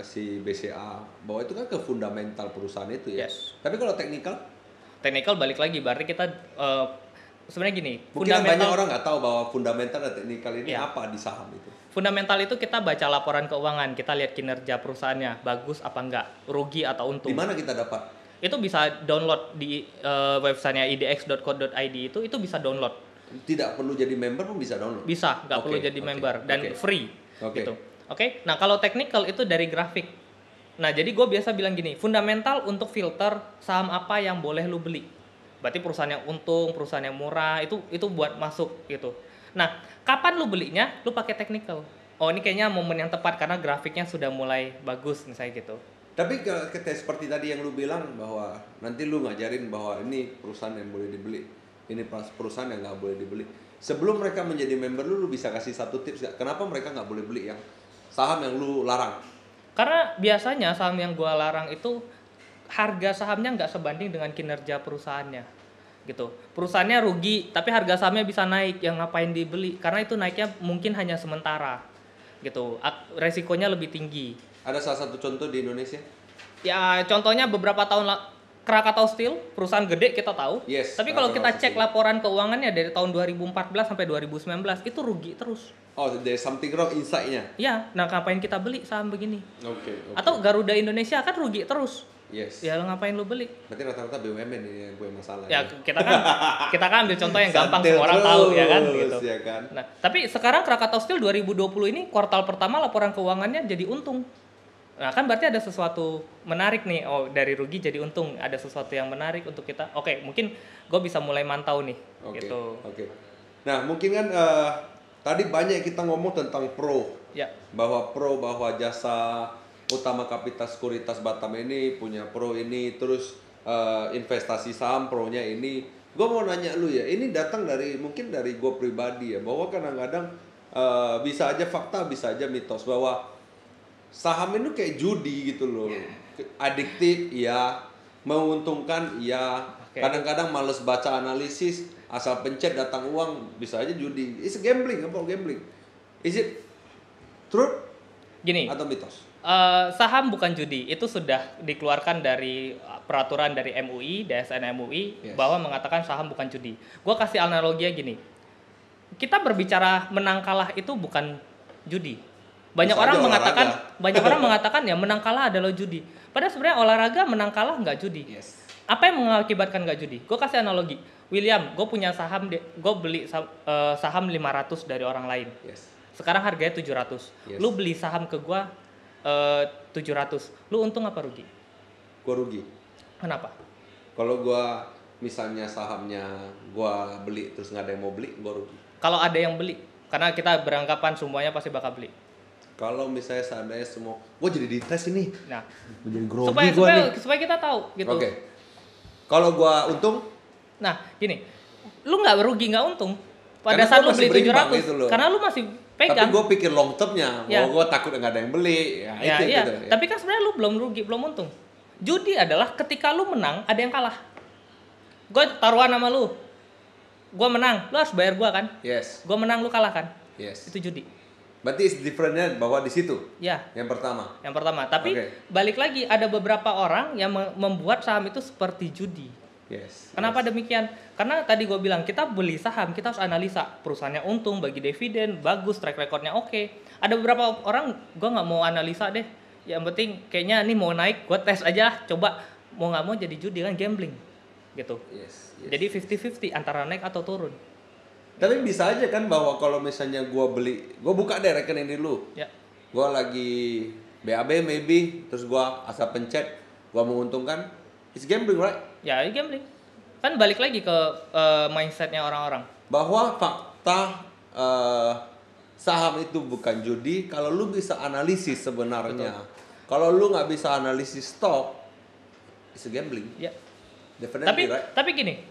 si BCA bahwa itu kan ke fundamental perusahaan itu ya. Yes. Tapi kalau teknikal balik lagi berarti kita sebenarnya gini. Mungkin banyak orang nggak tahu bahwa fundamental dan teknikal ini apa di saham itu. Fundamental itu kita baca laporan keuangan, kita lihat kinerja perusahaannya bagus apa enggak, rugi atau untung. Di mana kita dapat? Itu bisa download di websitenya idx.co.id itu bisa download. Tidak perlu jadi member pun bisa download. Bisa, nggak perlu jadi member dan free. Gitu. Oke. Nah kalau technical itu dari grafik. Nah jadi gue biasa bilang gini, fundamental untuk filter saham apa yang boleh lu beli. Berarti perusahaan yang untung, perusahaan yang murah itu buat masuk gitu. Nah kapan lu belinya? Lu pakai technical. Oh ini kayaknya momen yang tepat karena grafiknya sudah mulai bagus misalnya gitu. Tapi seperti tadi yang lu bilang bahwa nanti lu ngajarin bahwa ini perusahaan yang boleh dibeli. Ini perusahaan yang nggak boleh dibeli. Sebelum mereka menjadi member lu bisa kasih satu tips gak? Kenapa mereka nggak boleh beli yang saham yang lu larang? Karena biasanya saham yang gua larang itu harga sahamnya nggak sebanding dengan kinerja perusahaannya, gitu. Perusahaannya rugi, tapi harga sahamnya bisa naik. Yang ngapain dibeli? Karena itu naiknya mungkin hanya sementara, gitu. Resikonya lebih tinggi. Ada salah satu contoh di Indonesia? Ya contohnya beberapa tahun Krakatau Steel, perusahaan gede kita tahu. Yes, tapi kalau kita cek laporan keuangannya dari tahun 2014 sampai 2019 itu rugi terus. Oh, there's something wrong inside-nya. Ya, nah ngapain kita beli saham begini? Oke. Atau Garuda Indonesia kan rugi terus. Yes. Ya lo ngapain lo beli? Berarti rata-rata BUMN ini yang gue masalah. Ya kita kan ambil contoh yang gampang semua orang tahu ya kan gitu. Ya kan? Nah, tapi sekarang Krakatau Steel 2020 ini kuartal pertama laporan keuangannya jadi untung. Nah kan berarti ada sesuatu menarik nih. Oh dari rugi jadi untung, ada sesuatu yang menarik untuk kita. Oke, mungkin gue bisa mulai mantau nih. Gitu. Oke. Nah mungkin kan tadi banyak kita ngomong tentang pro. Ya. Bahwa jasa utama Kapita Sekuritas Batam ini punya pro ini, terus investasi saham pro-nya ini. Gue mau nanya lu ya, ini datang mungkin dari gue pribadi ya, bahwa kadang-kadang bisa aja fakta, bisa aja mitos bahwa saham itu kayak judi gitu loh. Adiktif, iya. Menguntungkan, iya. Kadang-kadang males baca analisis, asal pencet datang uang, bisa aja judi. It's gambling, apa gambling? Is it truth? Gini. Atau mitos? Saham bukan judi. Itu sudah dikeluarkan dari peraturan dari MUI, DSN MUI, bahwa mengatakan saham bukan judi. Gua kasih analoginya gini. Kita berbicara menang kalah itu bukan judi. Banyak orang mengatakan ya menang kalah adalah judi. Padahal sebenarnya olahraga menang kalah nggak judi. Yes. Apa yang mengakibatkan nggak judi? Gue kasih analogi. William, gue punya saham, gue beli saham 500 dari orang lain. Yes. Sekarang harganya 700. Yes. Lu beli saham ke gue 700. Lu untung apa rugi? Gue rugi. Kenapa? Kalau gue misalnya sahamnya gue beli terus nggak ada yang mau beli, gue rugi. Kalau ada yang beli, karena kita beranggapan semuanya pasti bakal beli. Kalau misalnya seandainya semua, gue jadi dites ini. Nah, menjadi grogi gue nih. Supaya kita tahu gitu. Oke. Kalau gue untung, nah gini, lu nggak rugi nggak untung. Pada saat lu beli 700, gitu karena lu masih pegang. Tapi gue pikir long termnya, bahwa gue takut nggak ada yang beli. Iya. Gitu, ya. Tapi kan sebenarnya lu belum rugi, belum untung. Judi adalah ketika lu menang, ada yang kalah. Gue taruhan sama lu, gue menang, lu harus bayar gue kan? Yes. Gue menang, lu kalah kan? Yes. Itu judi. Berarti different-nya bahwa di situ. Ya. Yang pertama. Tapi balik lagi ada beberapa orang yang membuat saham itu seperti judi. Kenapa demikian? Karena tadi gue bilang kita beli saham, kita harus analisa perusahaannya untung, bagi dividen, bagus, track recordnya oke. Ada beberapa orang gue nggak mau analisa deh. Yang penting kayaknya ini mau naik, gue tes aja, coba mau nggak mau jadi judi kan gambling, gitu. Jadi 50-50 antara naik atau turun. Tapi bisa aja kan bahwa kalau misalnya gue buka deh rekening dulu. Ya. Gue lagi BAB maybe, terus gue asal pencet, gue menguntungkan, it's gambling, right? Ya, gambling. Kan balik lagi ke mindsetnya orang-orang. Bahwa fakta saham itu bukan judi kalau lu bisa analisis sebenarnya. Kalau lu nggak bisa analisis stok, it's a gambling. Ya. Definitely, right? Tapi gini,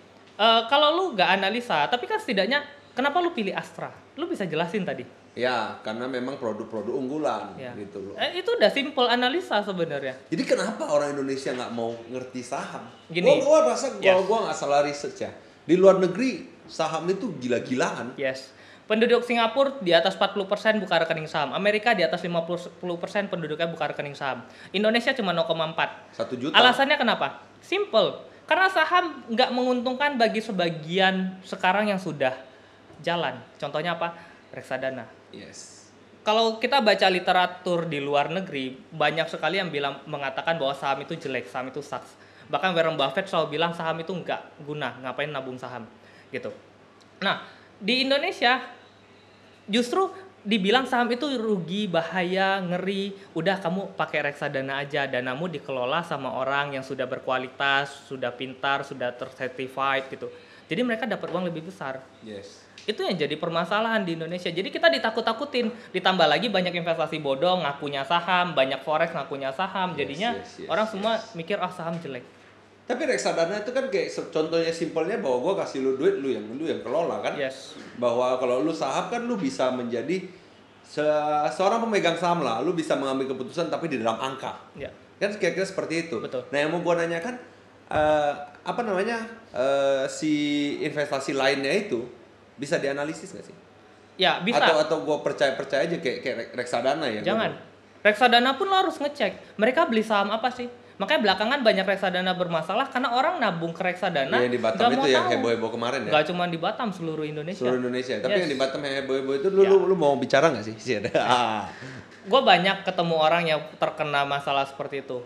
kalau lu nggak analisa, tapi kan setidaknya kenapa lu pilih Astra? Lu bisa jelasin tadi. Ya, karena memang produk-produk unggulan gitu loh. Itu udah simple analisa sebenarnya. Jadi kenapa orang Indonesia nggak mau ngerti saham? Gini, gua rasa gua nggak salah research ya. Di luar negeri saham itu gila-gilaan. Yes. Penduduk Singapura di atas 40% buka rekening saham. Amerika di atas 50% penduduknya buka rekening saham. Indonesia cuma 0,4. 1 juta. Alasannya kenapa? Simple. Karena saham nggak menguntungkan bagi sebagian sekarang yang sudah jalan. Contohnya apa? Reksadana. Yes. Kalau kita baca literatur di luar negeri, banyak sekali yang mengatakan bahwa saham itu jelek, saham itu sucks. Bahkan Warren Buffett selalu bilang saham itu nggak guna, ngapain nabung saham, gitu. Nah, di Indonesia justru dibilang saham itu rugi, bahaya, ngeri. Udah kamu pakai reksadana aja, danamu dikelola sama orang yang sudah berkualitas, sudah pintar, sudah tercertified gitu. Jadi mereka dapat uang lebih besar. Yes. Itu yang jadi permasalahan di Indonesia. Jadi kita ditakut-takutin. Ditambah lagi banyak investasi bodong, ngakunya saham, banyak forex ngakunya saham. Jadinya orang semua mikir saham jelek. Tapi reksadana itu kan kayak contohnya simpelnya bahwa gue kasih lu duit, lu yang kelola kan. Yes. Bahwa kalau lu saham kan lu bisa menjadi seorang pemegang saham lah. Lu bisa mengambil keputusan tapi di dalam angka. Ya. Kan kira-kira seperti itu. Betul. Nah yang mau gue nanyakan si investasi lainnya itu bisa dianalisis nggak sih? Ya bisa. Atau gue percaya aja kayak reksadana ya? Jangan. Reksadana pun lo harus ngecek. Mereka beli saham apa sih? Makanya belakangan banyak reksadana bermasalah karena orang nabung ke reksadana. Yang di Batam itu yang heboh-heboh kemarin ya? Gak cuma di Batam, seluruh Indonesia. Seluruh Indonesia. Tapi yang di Batam yang heboh-heboh itu lu mau bicara nggak sih? Gue banyak ketemu orang yang terkena masalah seperti itu.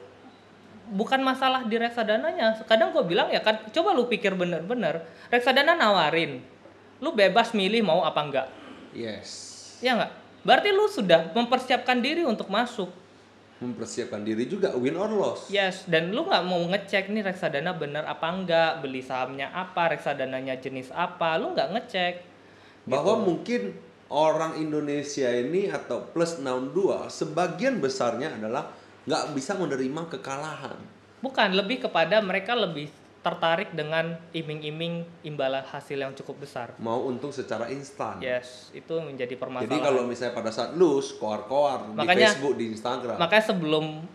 Bukan masalah di reksadananya. Kadang gue bilang ya kan, coba lu pikir bener-bener. Reksadana nawarin, lu bebas milih mau apa enggak. Yes. Ya enggak? Berarti lu sudah mempersiapkan diri untuk masuk. Mempersiapkan diri juga win or loss. Yes, dan lu nggak mau ngecek nih reksadana bener apa enggak, beli sahamnya apa, reksadananya jenis apa, lu nggak ngecek. Bahwa mungkin orang Indonesia ini atau plus 62 sebagian besarnya adalah nggak bisa menerima kekalahan. Bukan, lebih kepada mereka lebih tertarik dengan iming-iming imbalan hasil yang cukup besar. Mau untung secara instan. Yes, itu menjadi permasalahan. Jadi kalau misalnya pada saat lose, koar-koar di Facebook, di Instagram. Makanya sebelum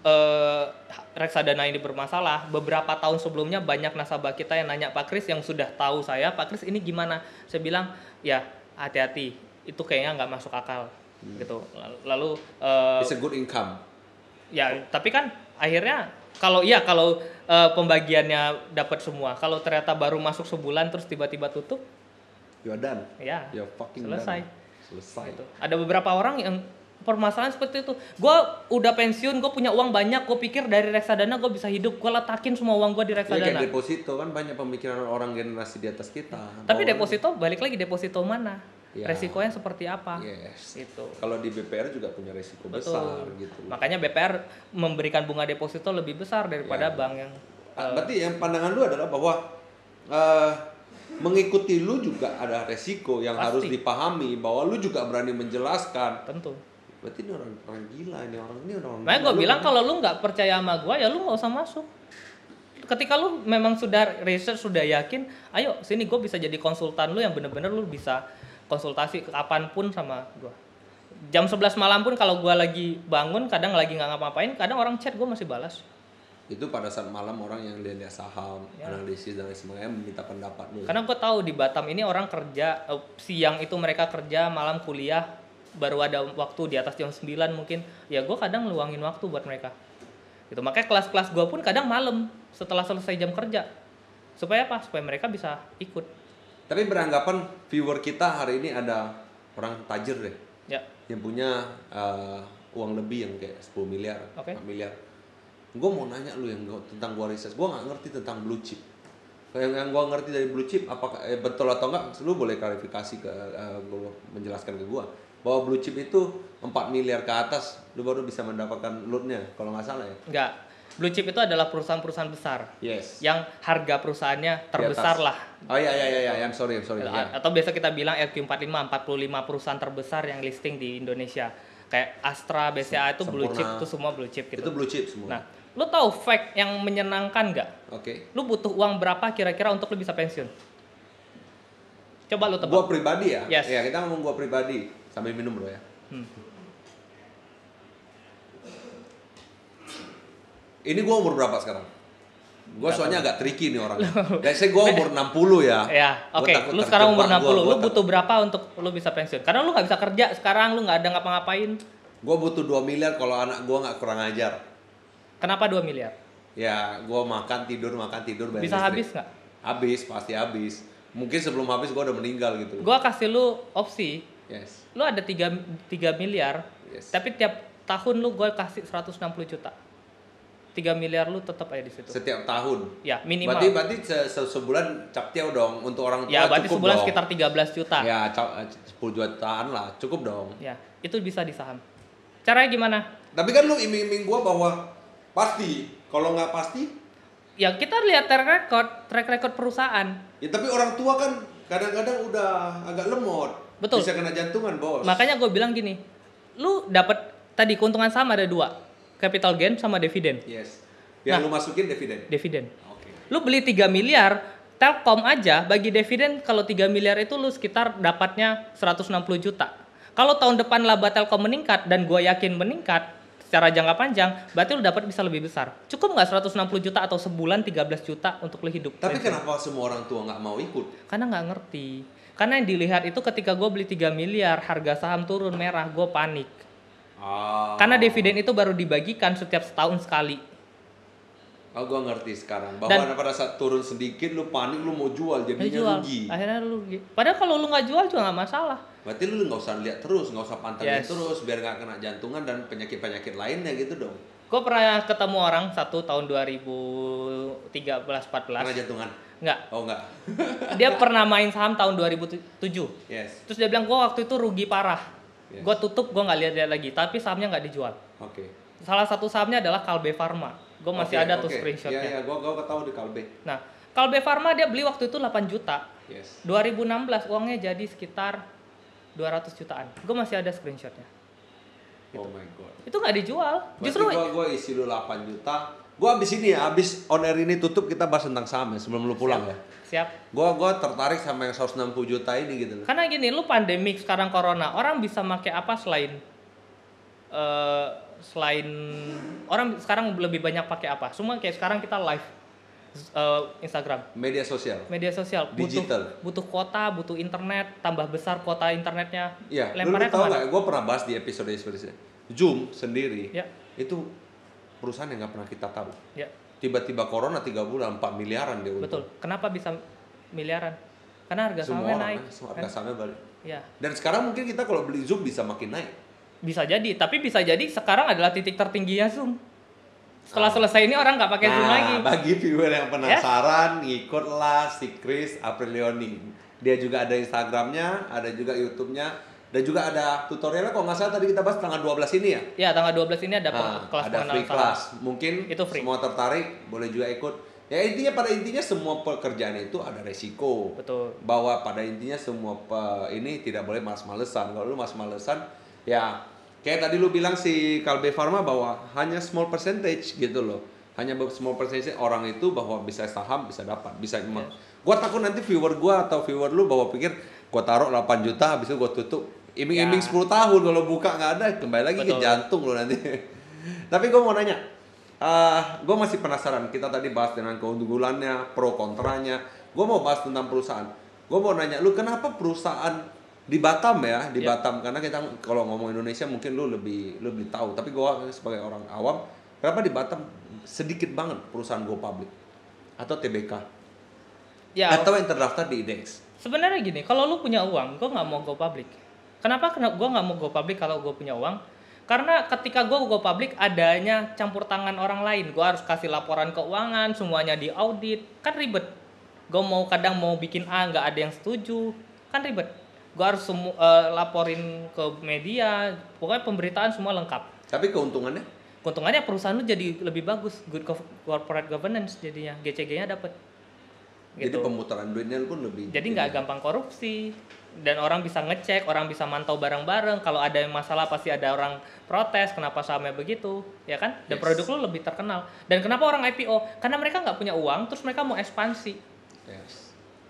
reksadana ini bermasalah, beberapa tahun sebelumnya banyak nasabah kita yang nanya Pak Kris yang sudah tahu saya, Pak Kris ini gimana? Saya bilang, ya hati-hati, itu kayaknya nggak masuk akal. Gitu. Lalu it's a good income. Ya, tapi kan akhirnya kalau pembagiannya dapat semua. Kalau ternyata baru masuk sebulan terus tiba-tiba tutup, you're done. Ya, you're fucking selesai. Done. Selesai. Gitu. Ada beberapa orang yang permasalahan seperti itu. Gue udah pensiun, gue punya uang banyak, gue pikir dari reksadana gue bisa hidup, gue letakin semua uang gue di reksadana. Ya kayak deposito kan banyak pemikiran orang generasi di atas kita. Tapi deposito balik lagi deposito mana? Ya. Resikonya seperti apa? Yes. Itu. Kalau di BPR juga punya resiko besar gitu. Makanya BPR memberikan bunga deposito lebih besar daripada bank yang. Berarti yang pandangan lu adalah bahwa mengikuti lu juga ada resiko yang harus dipahami, bahwa lu juga berani menjelaskan. Tentu. Berarti ini orang gila, ini orang. Makanya gue bilang kalau lu nggak percaya sama gue ya lu nggak usah masuk. Ketika lu memang sudah research, sudah yakin, ayo sini gue bisa jadi konsultan lu yang bener-bener lu bisa konsultasi kapanpun sama gue. Jam 11 malam pun kalau gue lagi bangun, kadang lagi nggak ngapa-ngapain, kadang orang chat gue masih balas. Itu pada saat malam orang yang lihat saham, analisis dan lain sebagainya meminta pendapat lu. Karena gue tahu di Batam ini orang kerja, siang itu mereka kerja, malam kuliah, baru ada waktu di atas jam 9 mungkin. Ya gue kadang luangin waktu buat mereka. Gitu. Makanya kelas-kelas gue pun kadang malam setelah selesai jam kerja. Supaya apa? Supaya mereka bisa ikut. Tapi beranggapan viewer kita hari ini ada orang tajir deh. Ya. Yang punya uang lebih yang kayak 10 miliar, 4 miliar. Gue mau nanya lu yang tentang gua riset. Gue nggak ngerti tentang blue chip. Yang gue ngerti dari blue chip, apakah betul atau enggak? Lu boleh klarifikasi ke gua, menjelaskan ke gue bahwa blue chip itu 4 miliar ke atas lu baru bisa mendapatkan lootnya, kalau nggak salah ya? Enggak. Blue chip itu adalah perusahaan-perusahaan besar. Yes. Yang harga perusahaannya terbesar lah. Oh iya, I'm sorry. Atau biasa kita bilang LQ45, 45 perusahaan terbesar yang listing di Indonesia. Kayak Astra, BCA itu blue chip, itu semua blue chip gitu. Itu blue chip semua. Nah, lu tahu fact yang menyenangkan nggak? Oke. Lu butuh uang berapa kira-kira untuk lu bisa pensiun? Coba lu tebak. Gua pribadi ya? Yes. Ya, kita ngomong gua pribadi. Sambil minum bro ya. Ini gue umur berapa sekarang? Gue soalnya agak tricky nih orangnya. Biasanya gue umur 60 ya. Ya, oke. Lu sekarang umur 60. Lu butuh berapa untuk lu bisa pensiun? Karena lu nggak bisa kerja sekarang, lu nggak ada ngapa-ngapain. Gue butuh 2 miliar kalau anak gue nggak kurang ajar. Kenapa 2 miliar? Ya, gue makan tidur. Bisa habis nggak? Habis, pasti habis. Mungkin sebelum habis gue udah meninggal gitu. Gue kasih lu opsi. Yes. Lu ada 3 miliar, yes. Tapi tiap tahun lu gue kasih 160 juta. 3 miliar lu tetap aja di situ. Setiap tahun. Ya, minimal. Berarti sebulan captiau dong untuk orang tua. Ya, berarti cukup sebulan dong. Sekitar 13 juta. Ya, 10 jutaan lah, cukup dong. Ya, itu bisa di saham. Caranya gimana? Tapi kan lu iming-iming gua bahwa pasti. Kalau nggak pasti, ya kita lihat track record perusahaan. Ya tapi orang tua kan kadang-kadang udah agak lemot. Betul. Bisa kena jantungan, Bos. Makanya gue bilang gini, lu dapat tadi keuntungan saham ada 2. Capital gain sama dividen. Yes. Yang lu masukin dividen. Dividen. Oke. Lu beli 3 miliar, Telkom aja bagi dividen kalau 3 miliar itu lu sekitar dapatnya 160 juta. Kalau tahun depan laba Telkom meningkat dan gue yakin meningkat secara jangka panjang, berarti lu dapat bisa lebih besar. Cukup nggak 160 juta atau sebulan 13 juta untuk lu hidup? Tapi kenapa semua orang tua nggak mau ikut? Karena nggak ngerti. Karena yang dilihat itu ketika gue beli 3 miliar, harga saham turun merah, gue panik. Karena dividen itu baru dibagikan setiap setahun sekali. Oh, gue ngerti sekarang. Bahwa pada saat turun sedikit, lu panik, lu mau jual, jadinya rugi. Akhirnya lu rugi. Padahal kalau lu nggak jual juga nggak masalah. Berarti lu nggak usah lihat terus, nggak usah pantengin terus, biar nggak kena jantungan dan penyakit-penyakit lainnya gitu dong. Gue pernah ketemu orang satu tahun 2013-14. Kena jantungan? Enggak. Oh enggak. Dia pernah main saham tahun 2007. Yes. Terus dia bilang, gue waktu itu rugi parah. Yes. Gue tutup, gue nggak lihat lagi, tapi sahamnya nggak dijual. Oke. Salah satu sahamnya adalah Kalbe Pharma. Gue masih ada tuh screenshotnya. Iya, gue tahu di Kalbe. Nah, Kalbe Pharma dia beli waktu itu 8 juta. Yes. 2016 uangnya jadi sekitar 200 jutaan. Gue masih ada screenshotnya. Gitu. Oh my god. Itu nggak dijual. Justru gue isi lu 8 juta. Gue abis on air ini tutup kita bahas tentang saham ya sebelum lu pulang ya. Siap. Gue tertarik sama yang 160 juta ini gitu. Karena gini, lu pandemik sekarang corona, orang bisa pakai apa selain orang sekarang lebih banyak pakai apa? Semua kayak sekarang kita live Instagram. Media sosial. Digital. Butuh kuota, butuh internet, tambah besar kuota internetnya. Iya. Lu tahu nggak? Gue pernah bahas di episode sebelumnya. Zoom sendiri. Ya. Itu perusahaan yang nggak pernah kita tahu. Ya. Tiba-tiba corona 3 bulan 4 miliaran dia untung. Betul. Kenapa bisa miliaran? Karena harga sahamnya naik. Harga sahamnya balik. Ya. Dan sekarang mungkin kita kalau beli Zoom bisa makin naik. Bisa jadi, tapi bisa jadi sekarang adalah titik tertingginya Zoom. Setelah selesai ini orang nggak pakai Zoom lagi. Bagi viewer yang penasaran, ngikutlah si Chris Aprilioni. Dia juga ada Instagramnya, ada juga YouTube-nya, dan juga ada tutorialnya. Kalau nggak salah tadi kita bahas tanggal 12 ini ya? Ya, tanggal 12 ini ada kelas ada free class. Mungkin itu free. Semua tertarik, boleh juga ikut. Ya pada intinya semua pekerjaan itu ada resiko. Betul. Bahwa pada intinya semua ini tidak boleh malas-malesan. Kalau lu malas-malesan, ya kayak tadi lu bilang si Kalbe Pharma bahwa hanya small percentage gitu loh. Hanya small percentage orang itu bahwa bisa saham, bisa dapat, bisa emang. Gua takut nanti viewer gua atau viewer lu bahwa pikir gua taruh 8 juta habis itu gua tutup. Iming-iming 10 tahun kalau buka nggak ada, kembali lagi ke jantung lo nanti. Tapi gua mau nanya, gue masih penasaran. Kita tadi bahas dengan keunggulannya, pro kontranya. Gue mau bahas tentang perusahaan. Gue mau nanya, lu kenapa perusahaan di Batam ya, di Batam, karena kita kalau ngomong Indonesia mungkin lu lebih tahu. Tapi gue sebagai orang awam, kenapa di Batam sedikit banget perusahaan go public atau TBK? Ya, atau yang terdaftar di IDX? Sebenarnya gini, kalau lu punya uang, gue nggak mau go public. Kenapa gue nggak mau go public kalau gue punya uang? Karena ketika gue go public adanya campur tangan orang lain. Gue harus kasih laporan keuangan, semuanya diaudit, kan ribet. Gue kadang mau bikin A nggak ada yang setuju, kan ribet. Gue harus laporin ke media, pokoknya pemberitaan semua lengkap. Tapi keuntungannya? Keuntungannya perusahaan lu jadi lebih bagus, good corporate governance jadinya, GCG-nya dapet. Gitu. Jadi pemutaran duitnya pun lebih. Jadi nggak gampang korupsi dan orang bisa ngecek, orang bisa mantau bareng-bareng. Kalau ada yang masalah pasti ada orang protes kenapa sahamnya begitu, ya kan? Dan produk lu lebih terkenal. Dan kenapa orang IPO? Karena mereka nggak punya uang, terus mereka mau ekspansi.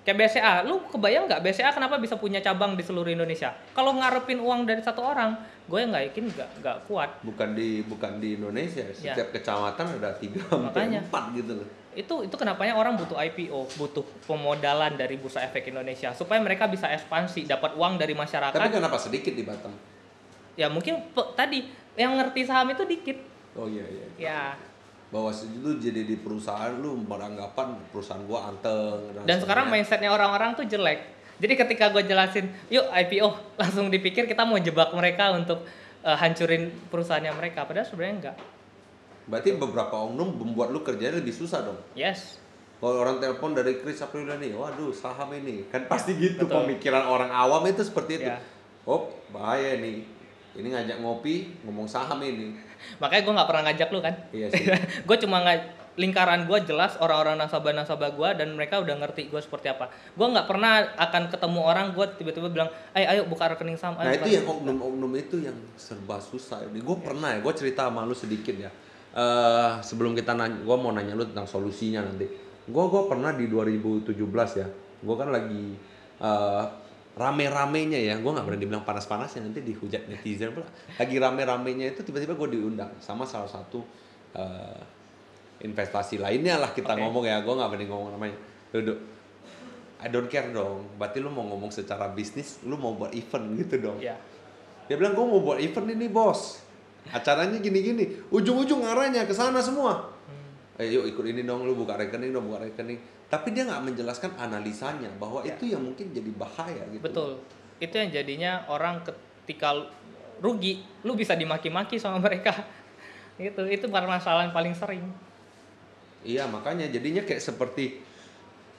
Kayak BCA, lu kebayang nggak BCA kenapa bisa punya cabang di seluruh Indonesia? Kalau ngarepin uang dari satu orang, gue nggak yakin nggak kuat. Bukan di Indonesia, setiap kecamatan ada 3-4 gitu loh. Itu kenapanya orang butuh IPO, butuh pemodalan dari Bursa Efek Indonesia supaya mereka bisa ekspansi, dapat uang dari masyarakat. Tapi kenapa sedikit di Batam? Ya mungkin tadi yang ngerti saham itu dikit. Oh iya. Ya. Bahwa itu jadi di perusahaan lu beranggapan perusahaan gua anteng. Dan sekarang mindsetnya orang-orang tuh jelek. Jadi ketika gue jelasin, yuk IPO, langsung dipikir kita mau jebak mereka untuk hancurin perusahaannya mereka. Padahal sebenarnya enggak. Berarti beberapa oknum membuat lu kerjanya lebih susah dong? Yes. Kalau orang telepon dari Chris Apriliani, waduh saham ini. Kan pasti gitu. Betul. Pemikiran orang awam itu seperti itu. Ya. Oh bahaya nih. Ini ngajak ngopi, ngomong saham ini. Makanya gue nggak pernah ngajak lu kan. Iya sih. Gue cuma lingkaran gue jelas, orang-orang nasabah-nasabah gue, dan mereka udah ngerti gue seperti apa. Gue nggak pernah akan ketemu orang, gue tiba-tiba bilang, ayo buka rekening saham. Nah itu yang oknum-oknum itu yang serba susah. Ini gue pernah ya, gue cerita sama lu sedikit ya. Sebelum kita nanya, gue mau nanya lu tentang solusinya nanti. Gue pernah di 2017 ya. Gue kan lagi rame-ramenya ya, gue nggak berani bilang panas-panasnya, nanti dihujat netizen pula. Lagi rame-ramenya itu tiba-tiba gue diundang sama salah satu investasi lainnya lah kita ngomong ya, gue nggak berani ngomong namanya. Duduk, I don't care dong. Berarti lu mau ngomong secara bisnis, lu mau buat event gitu dong. Yeah. Dia bilang gue mau buat event ini bos, acaranya gini-gini, ujung-ujung arahnya ke sana semua. Yuk ikut ini dong, lu buka rekening dong, buka rekening. Tapi dia nggak menjelaskan analisanya bahwa itu yang mungkin jadi bahaya gitu. Betul. Itu yang jadinya orang ketika rugi, lu bisa dimaki-maki sama mereka. Itu permasalahan paling sering. Iya, makanya jadinya kayak seperti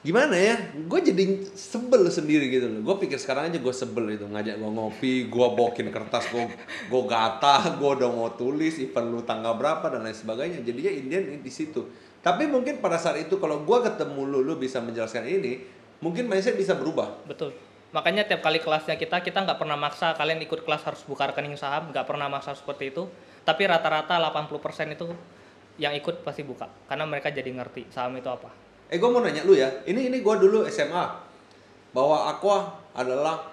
gimana ya? Gue jadi sebel sendiri gitu loh. Gue pikir sekarang aja gue sebel itu, ngajak gue ngopi, gue bawakin kertas, gue gata, gue udah mau tulis event lu tanggal berapa dan lain sebagainya. Jadinya Indian di situ. Tapi mungkin pada saat itu kalau gue ketemu lu bisa menjelaskan ini, mungkin mindset bisa berubah. Betul. Makanya tiap kali kelasnya kita nggak pernah maksa kalian ikut kelas harus buka rekening saham, nggak pernah maksa seperti itu. Tapi rata-rata 80% itu yang ikut pasti buka, karena mereka jadi ngerti saham itu apa. Gue mau nanya lu ya, ini gue dulu SMA, bahwa Aqua adalah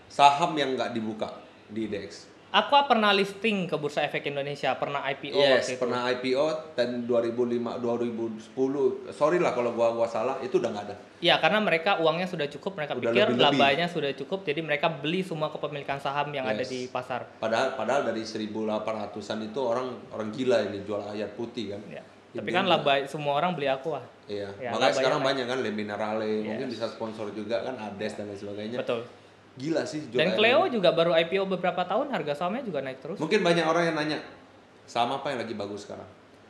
saham yang nggak dibuka di IDX. Aqua pernah listing ke Bursa Efek Indonesia, pernah IPO. Yes, pernah IPO dan 2005, 2010. Sorry lah kalau gua salah, itu udah nggak ada. Iya, karena mereka uangnya sudah cukup, mereka udah pikir labanya sudah cukup, jadi mereka beli semua kepemilikan saham yang ada di pasar. Padahal dari 1.800-an itu orang gila ini jual air putih kan. Ya. Tapi kan laba semua orang beli Aqua. Iya. Makanya sekarang banyak kan Le Minerale, mungkin bisa sponsor juga kan, Ades dan lain sebagainya. Betul. Gila sih. Dan Cleo juga baru IPO beberapa tahun, harga sahamnya juga naik terus. Mungkin banyak orang yang nanya, saham apa yang lagi bagus sekarang?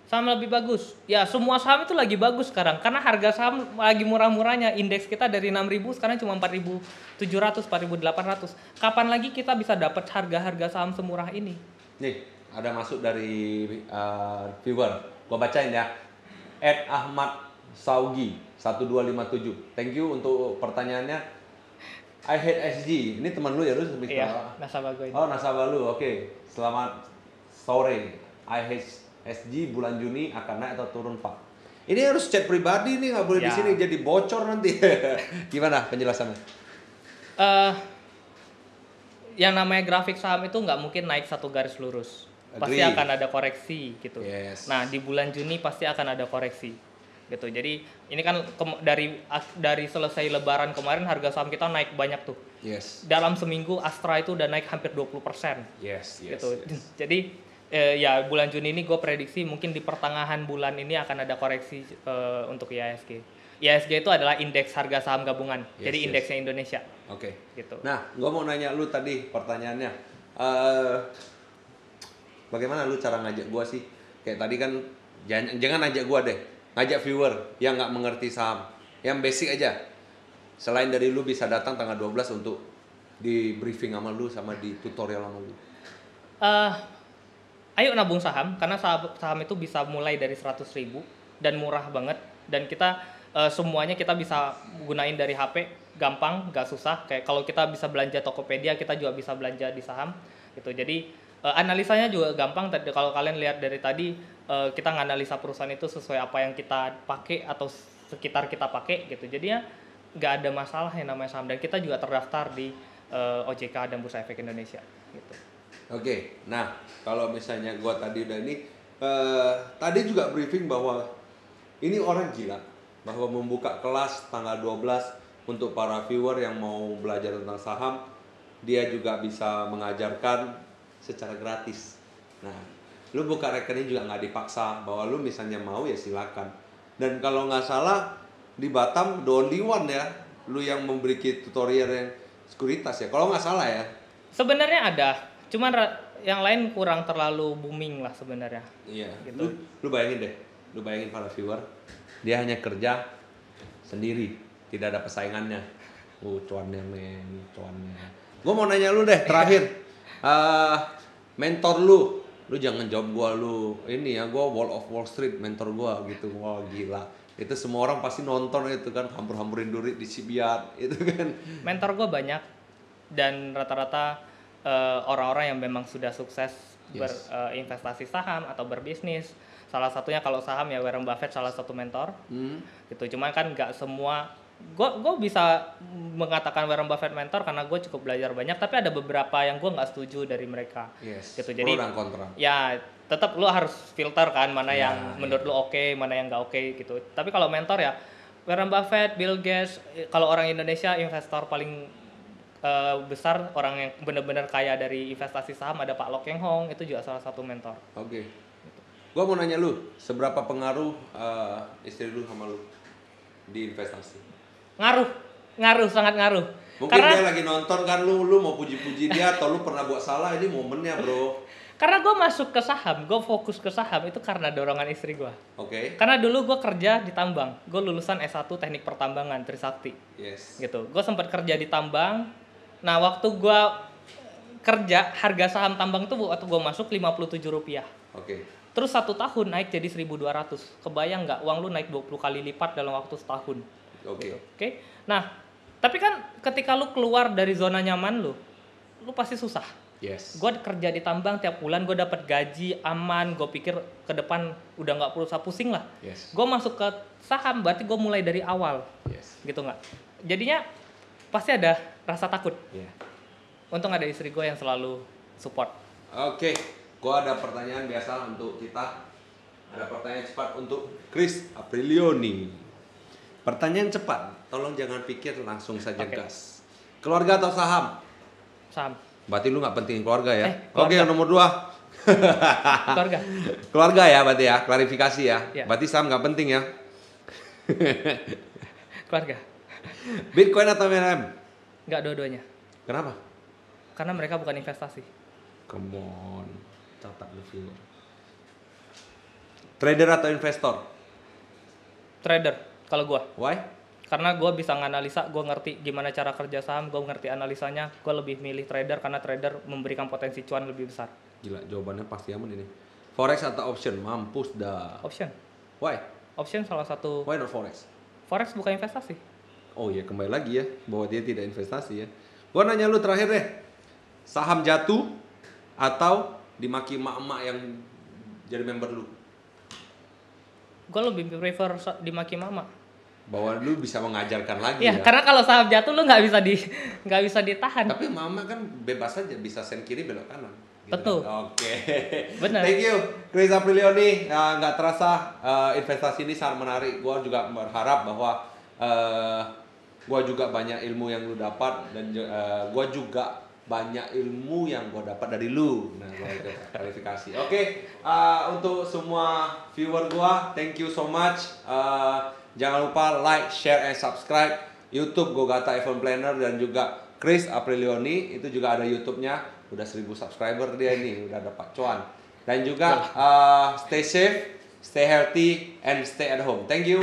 Saham lebih bagus. Ya semua saham itu lagi bagus sekarang, karena harga saham lagi murah-murahnya. Indeks kita dari 6.000 sekarang cuma 4.700, 4.800. Kapan lagi kita bisa dapat harga-harga saham semurah ini? Nih, ada masuk dari viewer. Gua bacain ya. @Ahmad Saugi 1257. Thank you untuk pertanyaannya. I hate SG. Ini teman lu ya, lu sebut. Iya, nasabah gue ini. Oh, nasabah lu. Oke. Selamat sore. I hate SG bulan Juni akan naik atau turun, Pak? Ini harus chat pribadi nih, nggak boleh di sini jadi bocor nanti. Gimana penjelasannya? Yang namanya grafik saham itu nggak mungkin naik satu garis lurus. Pasti akan ada koreksi gitu. Yes. Nah, di bulan Juni pasti akan ada koreksi. Gitu. Jadi ini kan dari selesai lebaran kemarin harga saham kita naik banyak tuh. Yes. Dalam seminggu Astra itu udah naik hampir 20%. Yes. Gitu. Yes. Jadi ya bulan Juni ini gue prediksi mungkin di pertengahan bulan ini akan ada koreksi untuk IHSG. IHSG itu adalah indeks harga saham gabungan. Jadi indeksnya Indonesia. Oke. Gitu. Nah, gue mau nanya lu tadi pertanyaannya. Bagaimana lu cara ngajak gue sih? Kayak tadi kan jangan ngajak gue deh. Ngajak viewer yang nggak mengerti saham. Yang basic aja. Selain dari lu bisa datang tanggal 12 untuk di briefing sama lu sama di tutorial sama lu. Ayo nabung saham karena saham itu bisa mulai dari 100.000 dan murah banget dan kita semuanya kita bisa gunain dari HP, gampang, gak susah. Kayak kalau kita bisa belanja Tokopedia, kita juga bisa belanja di saham gitu. Jadi analisanya juga gampang. Kalau kalian lihat dari tadi kita nganalisa perusahaan itu sesuai apa yang kita pakai atau sekitar kita pakai gitu. Jadi ya nggak ada masalah yang namanya saham dan kita juga terdaftar di OJK dan Bursa Efek Indonesia gitu. Oke, nah kalau misalnya gua tadi udah ini tadi juga briefing bahwa ini orang gila bahwa membuka kelas tanggal 12 untuk para viewer yang mau belajar tentang saham, dia juga bisa mengajarkan secara gratis. Nah, lu buka rekening juga nggak dipaksa, bahwa lu misalnya mau ya silakan. Dan kalau nggak salah di Batam the only one ya, lu yang memberi tutorial yang sekuritas ya, kalau nggak salah ya. Sebenarnya ada, cuman yang lain kurang terlalu booming lah sebenarnya. Iya. Gitu. Lu bayangin deh, lu bayangin para viewer, dia hanya kerja sendiri, tidak ada pesaingannya. Cuannya men, cuannya. Gue mau nanya lu deh terakhir. Mentor lu jangan jawab gua lu ini ya, gua Wall Street mentor gua gitu. Wah gila, itu semua orang pasti nonton itu kan, hampur-hampurin duit di Cibiat itu kan. Mentor gua banyak dan rata-rata orang-orang yang memang sudah sukses berinvestasi saham atau berbisnis. Salah satunya kalau saham ya Warren Buffett salah satu mentor gitu. Cuman kan nggak semua gue bisa mengatakan Warren Buffett mentor karena gue cukup belajar banyak, tapi ada beberapa yang gue nggak setuju dari mereka. Gitu. Jadi pro dan kontra. Ya tetap lu harus filter kan mana yang menurut lu oke, mana yang nggak oke gitu. Tapi kalau mentor ya Warren Buffett, Bill Gates. Kalau orang Indonesia investor paling besar, orang yang benar-benar kaya dari investasi saham ada Pak Lok Keng Hong, itu juga salah satu mentor. Oke. Gua mau nanya lu, seberapa pengaruh istri lu sama lu di investasi? Ngaruh, sangat ngaruh. Mungkin karena dia lagi nonton kan, lu mau puji-puji dia atau lu pernah buat salah, ini momennya bro. Karena gue masuk ke saham, gue fokus ke saham itu karena dorongan istri gue. Oke. Karena dulu gue kerja di tambang, gue lulusan S1 Teknik Pertambangan Trisakti. Gitu. Gue sempat kerja di tambang. Nah waktu gue kerja, harga saham tambang tuh waktu gue masuk Rp57. Oke. Terus 1 tahun naik jadi 1.200. Kebayang nggak uang lu naik 20 kali lipat dalam waktu setahun? Oke. Gitu. Oke. Nah, tapi kan ketika lu keluar dari zona nyaman lu pasti susah. Gue kerja di tambang tiap bulan gue dapat gaji aman, gue pikir ke depan udah nggak perlu pusing lah. Gue masuk ke saham berarti gue mulai dari awal. Gitu nggak? Jadinya pasti ada rasa takut. Untung ada istri gue yang selalu support. Oke. Gue ada pertanyaan biasa untuk kita. Ada pertanyaan cepat untuk Chris Aprilioni. Pertanyaan cepat, tolong jangan pikir, langsung saja gas. Keluarga atau saham? Saham. Berarti lu nggak penting keluarga ya? Keluarga. Oke, yang nomor 2. Keluarga. Keluarga ya berarti ya, klarifikasi ya. Berarti saham nggak penting ya? Keluarga. Bitcoin atau MLM? Nggak dua-duanya. Kenapa? Karena mereka bukan investasi. Come on, catat lu viewer. Trader atau investor? Trader, kalau gua. Why? Karena gua bisa nganalisa, gua ngerti gimana cara kerja saham, gua ngerti analisanya, gua lebih milih trader karena trader memberikan potensi cuan lebih besar. Gila, jawabannya pasti aman ini. Forex atau option? Mampus dah. Option. Why? Option salah satu. Why not forex? Forex bukan investasi. Oh ya, kembali lagi ya, bahwa dia tidak investasi ya. Gua nanya lu terakhir deh. Saham jatuh atau dimaki emak-emak yang jadi member lu? Gue lebih prefer dimaki mama. Bahwa lu bisa mengajarkan lagi ya. Karena kalau saham jatuh lu nggak bisa ditahan. Tapi mama kan bebas aja, bisa sen kiri belok kanan. Gitu. Betul. Kan? Oke. Benar. Thank you, Chris Aprilioni. Nggak terasa investasi ini sangat menarik. Gua juga berharap bahwa gua juga banyak ilmu yang lu dapat dan gua juga banyak ilmu yang gue dapat dari lu. Nah, gue itu klarifikasi. Oke, untuk semua viewer gue, thank you so much. Jangan lupa like, share, and subscribe YouTube Gogata Event Planner dan juga Chris Aprilioni. Itu juga ada YouTube-nya. Udah 1000 subscriber dia ini, udah dapat cuan. Dan juga stay safe, stay healthy, and stay at home. Thank you.